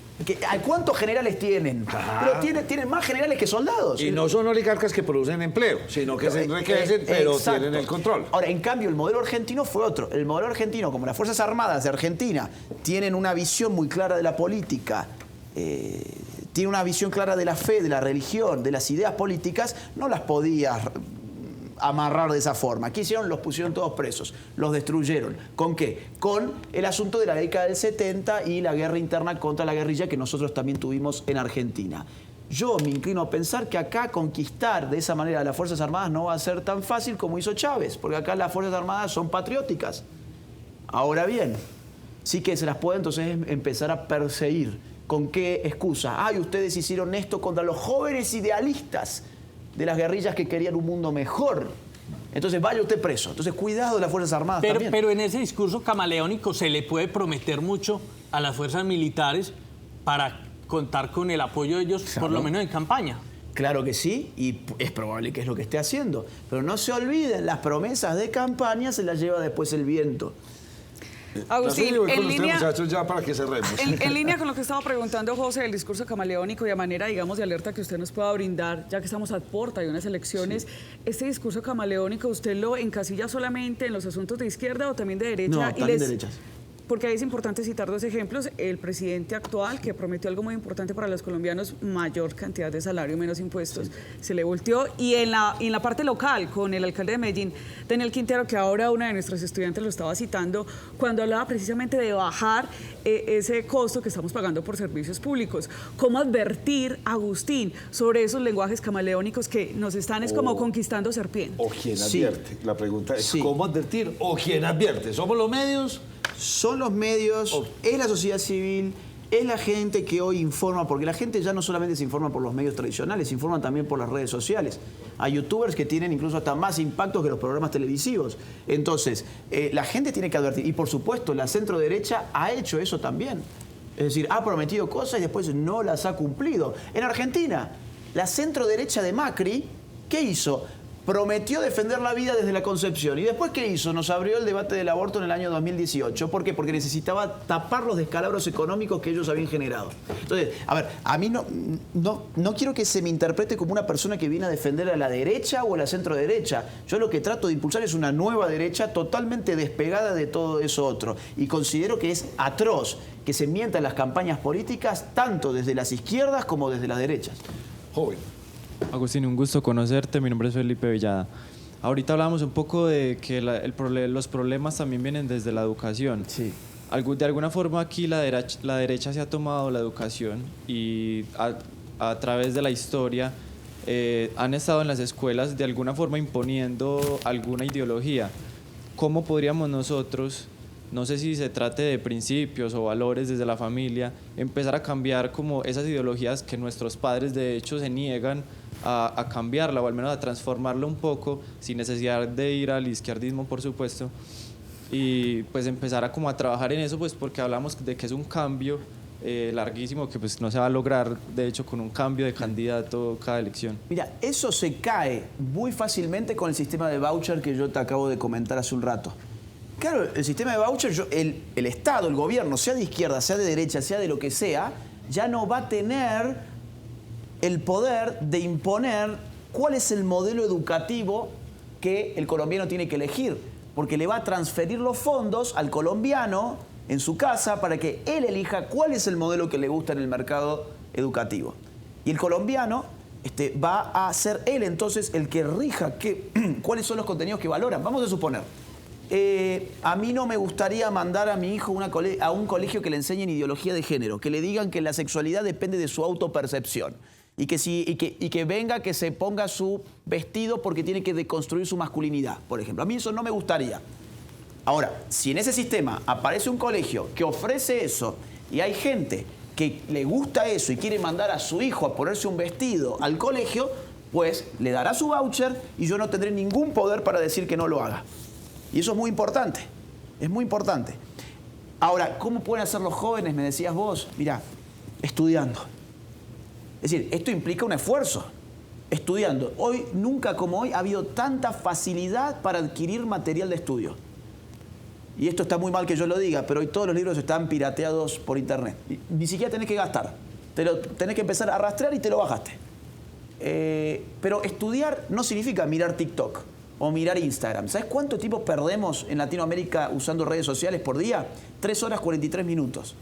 ¿Cuántos generales tienen? Pero tienen más generales que soldados. Y no son oligarcas que producen empleo, sino que se enriquecen, pero Exacto. tienen el control. Ahora, en cambio, el modelo argentino fue otro. El modelo argentino, como las Fuerzas Armadas de Argentina tienen una visión muy clara de la política, tiene una visión clara de la fe, de la religión, de las ideas políticas, no las podías amarrar de esa forma. ¿Qué hicieron? Los pusieron todos presos, los destruyeron. ¿Con qué? Con el asunto de la década del 70 y la guerra interna contra la guerrilla que nosotros también tuvimos en Argentina. Yo me inclino a pensar que acá conquistar de esa manera a las Fuerzas Armadas no va a ser tan fácil como hizo Chávez, porque acá las Fuerzas Armadas son patrióticas. Ahora bien, sí que se las puede entonces empezar a perseguir. ¿Con qué excusa? Ay, ustedes hicieron esto contra los jóvenes idealistas de las guerrillas que querían un mundo mejor. Entonces vaya usted preso. Entonces cuidado de las Fuerzas Armadas también. Pero en ese discurso camaleónico se le puede prometer mucho a las fuerzas militares para contar con el apoyo de ellos, por lo menos en campaña. Claro que sí, y es probable que es lo que esté haciendo. Pero no se olviden, las promesas de campaña se las lleva después el viento. Agustín, Voy con en usted, línea, muchachos, ya para que cerremos. en línea con lo que estaba preguntando José, el discurso camaleónico y a manera, digamos, de alerta que usted nos pueda brindar, ya que estamos a puerta de unas elecciones, ¿este discurso camaleónico usted lo encasilla solamente en los asuntos de izquierda o también de derecha? No, también derechas. Porque ahí es importante citar 2 ejemplos. El presidente actual, que prometió algo muy importante para los colombianos, mayor cantidad de salario, menos impuestos, se le volteó. Y en la parte local, con el alcalde de Medellín, Daniel Quintero, que ahora una de nuestras estudiantes lo estaba citando, cuando hablaba precisamente de bajar ese costo que estamos pagando por servicios públicos. ¿Cómo advertir, Agustín, sobre esos lenguajes camaleónicos que nos están como conquistando serpientes? ¿O quién Sí. advierte? La pregunta es, Sí. ¿cómo advertir? ¿O quién advierte? ¿Somos los medios? Son los medios, es la sociedad civil, es la gente que hoy informa, porque la gente ya no solamente se informa por los medios tradicionales, se informa también por las redes sociales. Hay youtubers que tienen incluso hasta más impacto que los programas televisivos. Entonces, la gente tiene que advertir. Y por supuesto, la centro derecha ha hecho eso también. Es decir, ha prometido cosas y después no las ha cumplido. En Argentina, la centro derecha de Macri, ¿qué hizo? Prometió defender la vida desde la concepción. ¿Y después qué hizo? Nos abrió el debate del aborto en el año 2018. ¿Por qué? Porque necesitaba tapar los descalabros económicos que ellos habían generado. Entonces, a ver, a mí no quiero que se me interprete como una persona que viene a defender a la derecha o a la centro derecha. Yo lo que trato de impulsar es una nueva derecha totalmente despegada de todo eso otro. Y considero que es atroz que se mientan las campañas políticas tanto desde las izquierdas como desde las derechas. Joven. Agustín, un gusto conocerte. Mi nombre es Felipe Villada. Ahorita hablábamos un poco de que los problemas también vienen desde la educación. Sí. De alguna forma aquí la derecha se ha tomado la educación y a través de la historia han estado en las escuelas de alguna forma imponiendo alguna ideología. ¿Cómo podríamos nosotros, no sé si se trate de principios o valores desde la familia, empezar a cambiar como esas ideologías que nuestros padres de hecho se niegan a cambiarla o al menos a transformarla un poco sin necesidad de ir al izquierdismo, por supuesto, y pues empezar a trabajar en eso, pues porque hablamos de que es un cambio larguísimo que pues no se va a lograr de hecho con un cambio de candidato cada elección? Mira, eso se cae muy fácilmente con el sistema de voucher que yo te acabo de comentar hace un rato. Claro, el sistema de voucher, el Estado, el gobierno, sea de izquierda, sea de derecha, sea de lo que sea, ya no va a tener el poder de imponer cuál es el modelo educativo que el colombiano tiene que elegir, porque le va a transferir los fondos al colombiano en su casa para que él elija cuál es el modelo que le gusta en el mercado educativo. Y el colombiano va a ser él entonces el que rija cuáles son los contenidos que valoran. Vamos a suponer, a mí no me gustaría mandar a mi hijo a un colegio que le enseñen ideología de género, que le digan que la sexualidad depende de su autopercepción y que venga, que se ponga su vestido porque tiene que deconstruir su masculinidad, por ejemplo. A mí eso no me gustaría. Ahora, si en ese sistema aparece un colegio que ofrece eso y hay gente que le gusta eso y quiere mandar a su hijo a ponerse un vestido al colegio, pues le dará su voucher y yo no tendré ningún poder para decir que no lo haga. Y eso es muy importante, es muy importante. Ahora, ¿cómo pueden hacer los jóvenes? Me decías vos, mirá, estudiando. Es decir, esto implica un esfuerzo, estudiando. Hoy, nunca como hoy, ha habido tanta facilidad para adquirir material de estudio. Y esto está muy mal que yo lo diga, pero hoy todos los libros están pirateados por internet. Ni siquiera tenés que gastar. Tenés que empezar a rastrear y te lo bajaste. Pero estudiar no significa mirar TikTok o mirar Instagram. ¿Sabes cuánto tiempo perdemos en Latinoamérica usando redes sociales por día? 3 horas 43 minutos.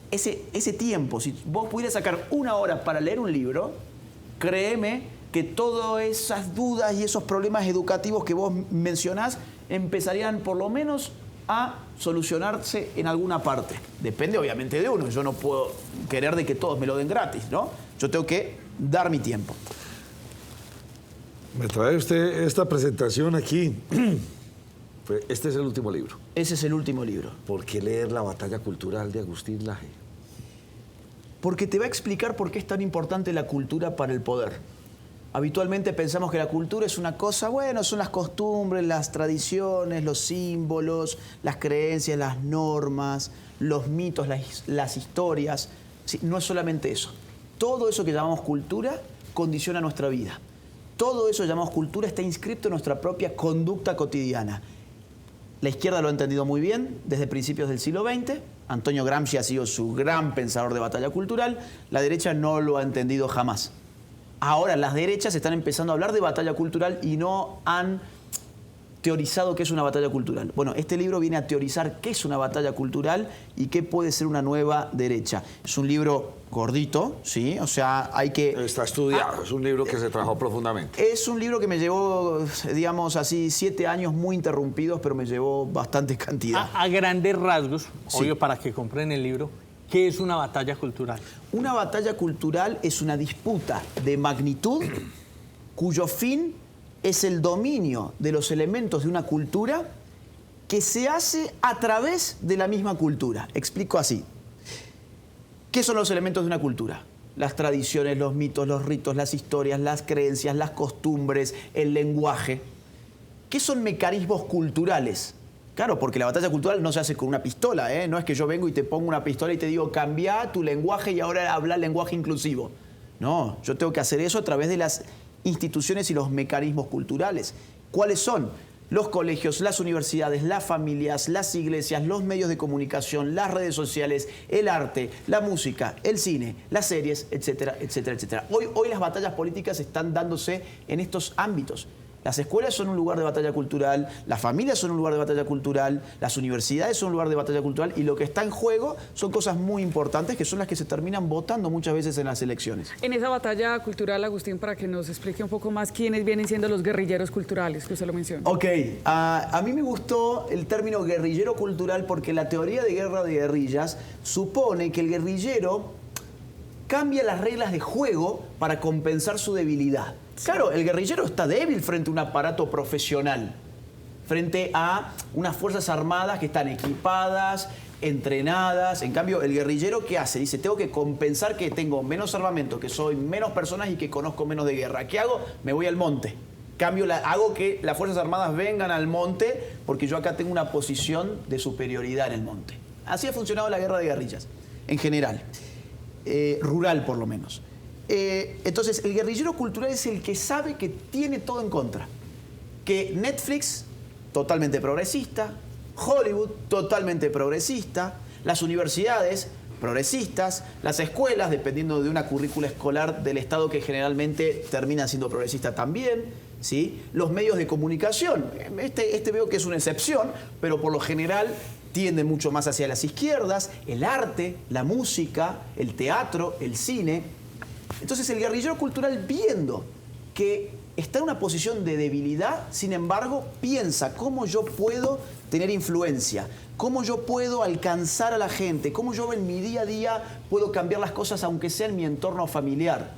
Ese tiempo, si vos pudieras sacar 1 hora para leer un libro, créeme que todas esas dudas y esos problemas educativos que vos mencionás empezarían por lo menos a solucionarse en alguna parte. Depende obviamente de uno. Yo no puedo querer de que todos me lo den gratis, ¿no? Yo tengo que dar mi tiempo. Me trae usted esta presentación aquí. Este es el último libro. Ese es el último libro. ¿Por qué leer La batalla cultural de Agustín Laje? Porque te va a explicar por qué es tan importante la cultura para el poder. Habitualmente pensamos que la cultura es una cosa, bueno, son las costumbres, las tradiciones, los símbolos, las creencias, las normas, los mitos, las historias. Sí, no es solamente eso. Todo eso que llamamos cultura condiciona nuestra vida. Todo eso que llamamos cultura está inscrito en nuestra propia conducta cotidiana. La izquierda lo ha entendido muy bien desde principios del siglo XX. Antonio Gramsci ha sido su gran pensador de batalla cultural. La derecha no lo ha entendido jamás. Ahora las derechas están empezando a hablar de batalla cultural y no han teorizado qué es una batalla cultural. Bueno, este libro viene a teorizar qué es una batalla cultural y qué puede ser una nueva derecha. Es un libro gordito, ¿sí? O sea, hay que... Está estudiado, es un libro que se trabajó profundamente. Es un libro que me llevó, digamos así, 7 años muy interrumpidos, pero me llevó bastante cantidad. A grandes rasgos, Sí. obvio, para que compren el libro, ¿qué es una batalla cultural? Una batalla cultural es una disputa de magnitud cuyo fin es el dominio de los elementos de una cultura que se hace a través de la misma cultura. Explico así. ¿Qué son los elementos de una cultura? Las tradiciones, los mitos, los ritos, las historias, las creencias, las costumbres, el lenguaje. ¿Qué son mecanismos culturales? Claro, porque la batalla cultural no se hace con una pistola, ¿eh? No es que yo vengo y te pongo una pistola y te digo, cambia tu lenguaje y ahora habla lenguaje inclusivo. No, yo tengo que hacer eso a través de las instituciones y los mecanismos culturales. ¿Cuáles son? Los colegios, las universidades, las familias, las iglesias, los medios de comunicación, las redes sociales, el arte, la música, el cine, las series, etcétera, etcétera, etcétera. Hoy las batallas políticas están dándose en estos ámbitos. Las escuelas son un lugar de batalla cultural, las familias son un lugar de batalla cultural, las universidades son un lugar de batalla cultural y lo que está en juego son cosas muy importantes que son las que se terminan votando muchas veces en las elecciones. En esa batalla cultural, Agustín, para que nos explique un poco más quiénes vienen siendo los guerrilleros culturales, que usted lo menciona. Ok, a mí me gustó el término guerrillero cultural porque la teoría de guerra de guerrillas supone que el guerrillero cambia las reglas de juego para compensar su debilidad. Claro, el guerrillero está débil frente a un aparato profesional, frente a unas fuerzas armadas que están equipadas, entrenadas. En cambio, el guerrillero, ¿qué hace? Dice, tengo que compensar que tengo menos armamento, que soy menos personas y que conozco menos de guerra. ¿Qué hago? Me voy al monte. Hago que las fuerzas armadas vengan al monte porque yo acá tengo una posición de superioridad en el monte. Así ha funcionado la guerra de guerrillas, en general. Rural, por lo menos. Entonces, el guerrillero cultural es el que sabe que tiene todo en contra. Que Netflix, totalmente progresista, Hollywood, totalmente progresista, las universidades, progresistas, las escuelas, dependiendo de una currícula escolar del Estado que generalmente termina siendo progresista también, ¿sí? Los medios de comunicación, este veo que es una excepción, pero por lo general tienden mucho más hacia las izquierdas, el arte, la música, el teatro, el cine. Entonces el guerrillero cultural, viendo que está en una posición de debilidad, sin embargo, piensa cómo yo puedo tener influencia, cómo yo puedo alcanzar a la gente, cómo yo en mi día a día puedo cambiar las cosas, aunque sea en mi entorno familiar.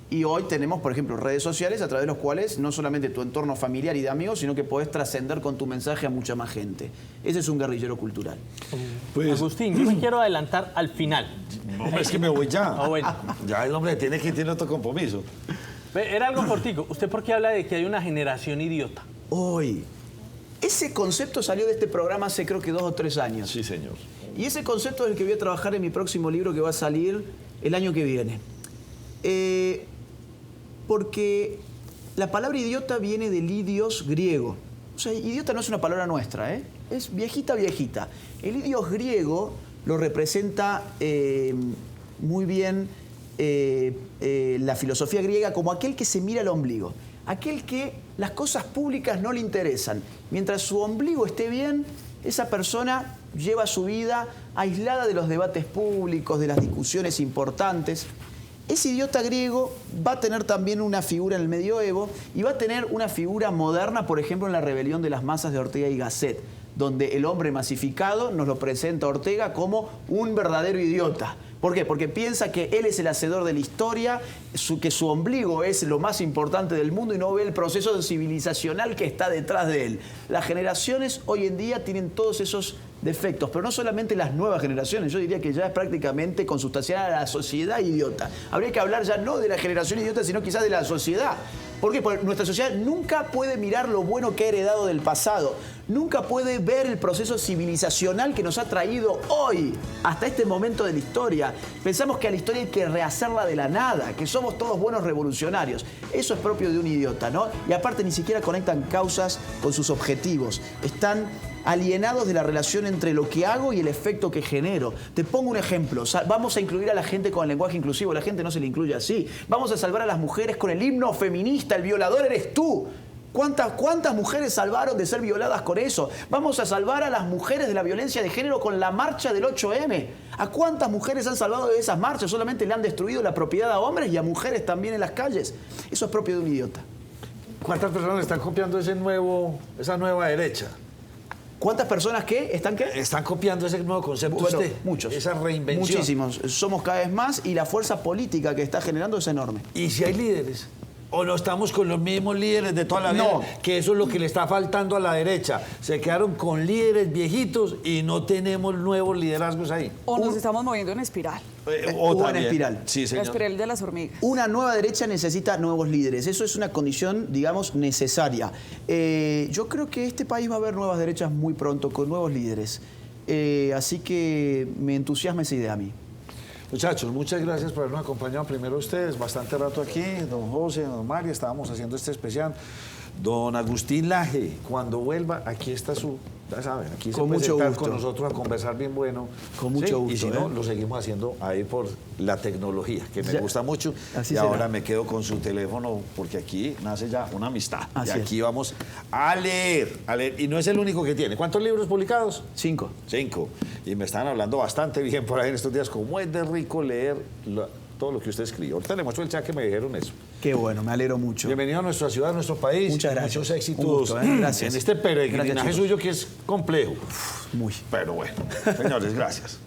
Y hoy tenemos, por ejemplo, redes sociales a través de los cuales no solamente tu entorno familiar y de amigos, sino que podés trascender con tu mensaje a mucha más gente. Ese es un guerrillero cultural. Pues, Agustín, yo me quiero adelantar al final. No, es que me voy ya. Ah, bueno. Ya el hombre tiene otro compromiso. Era algo cortico. ¿Usted por qué habla de que hay una generación idiota? Hoy. Ese concepto salió de este programa hace creo que 2 o 3 años. Sí, señor. Y ese concepto es el que voy a trabajar en mi próximo libro que va a salir el año que viene. Porque la palabra idiota viene del idios griego. O sea, idiota no es una palabra nuestra, ¿eh? Es viejita, viejita. El idios griego lo representa muy bien la filosofía griega como aquel que se mira al ombligo. Aquel que las cosas públicas no le interesan. Mientras su ombligo esté bien, esa persona lleva su vida aislada de los debates públicos, de las discusiones importantes. Ese idiota griego va a tener también una figura en el medioevo y va a tener una figura moderna, por ejemplo, en la rebelión de las masas de Ortega y Gasset, donde el hombre masificado nos lo presenta a Ortega como un verdadero idiota. ¿Por qué? Porque piensa que él es el hacedor de la historia, que su ombligo es lo más importante del mundo y no ve el proceso civilizacional que está detrás de él. Las generaciones hoy en día tienen todos esos defectos, pero no solamente las nuevas generaciones, yo diría que ya es prácticamente consustancial a la sociedad idiota. Habría que hablar ya no de la generación idiota, sino quizás de la sociedad. ¿Por qué? Porque nuestra sociedad nunca puede mirar lo bueno que ha heredado del pasado, nunca puede ver el proceso civilizacional que nos ha traído hoy, hasta este momento de la historia. Pensamos que a la historia hay que rehacerla de la nada, que somos todos buenos revolucionarios. Eso es propio de un idiota, ¿no? Y aparte ni siquiera conectan causas con sus objetivos. Están alienados de la relación entre lo que hago y el efecto que genero. Te pongo un ejemplo. Vamos a incluir a la gente con el lenguaje inclusivo. La gente no se le incluye así. Vamos a salvar a las mujeres con el himno feminista. El violador eres tú. ¿Cuántas mujeres salvaron de ser violadas con eso? Vamos a salvar a las mujeres de la violencia de género con la marcha del 8M. ¿A cuántas mujeres han salvado de esas marchas? Solamente le han destruido la propiedad a hombres y a mujeres también en las calles. Eso es propio de un idiota. ¿Cuántas personas están copiando esa nueva derecha? ¿Cuántas personas están qué? Están copiando ese nuevo concepto. Bueno, muchos. Esa reinvención. Muchísimos. Somos cada vez más y la fuerza política que está generando es enorme. ¿Y si hay líderes? ¿O no estamos con los mismos líderes de toda la vida? No. Que eso es lo que le está faltando a la derecha. Se quedaron con líderes viejitos y no tenemos nuevos liderazgos ahí. O nos estamos moviendo en espiral. O en espiral. Sí, señor. La espiral de las hormigas. Una nueva derecha necesita nuevos líderes. Eso es una condición, digamos, necesaria. Yo creo que este país va a haber nuevas derechas muy pronto, con nuevos líderes. Así que me entusiasma esa idea a mí. Muchachos, muchas gracias por habernos acompañado primero ustedes. Bastante rato aquí, don José, don Mario, estábamos haciendo este especial. Don Agustín Laje, cuando vuelva, aquí está ya saben, aquí se puede sentar con nosotros a conversar bien bueno. Con mucho gusto. Y si no, lo seguimos haciendo ahí por la tecnología, que me gusta mucho. Así y será. ahora me quedo con su teléfono, porque aquí nace ya una amistad. Así y aquí vamos a leer. Y no es el único que tiene. ¿Cuántos libros publicados? 5. 5. Y me están hablando bastante bien por ahí en estos días, cómo es de rico leer todo lo que usted escribe. Ahorita le muestro el chat que me dijeron eso. Qué bueno, me alegro mucho. Bienvenido a nuestra ciudad, a nuestro país. Muchas gracias. Muchos éxitos. Un gusto, gracias. En este peregrinaje Gracias, suyo que es complejo. Muy. Pero bueno, señores, gracias.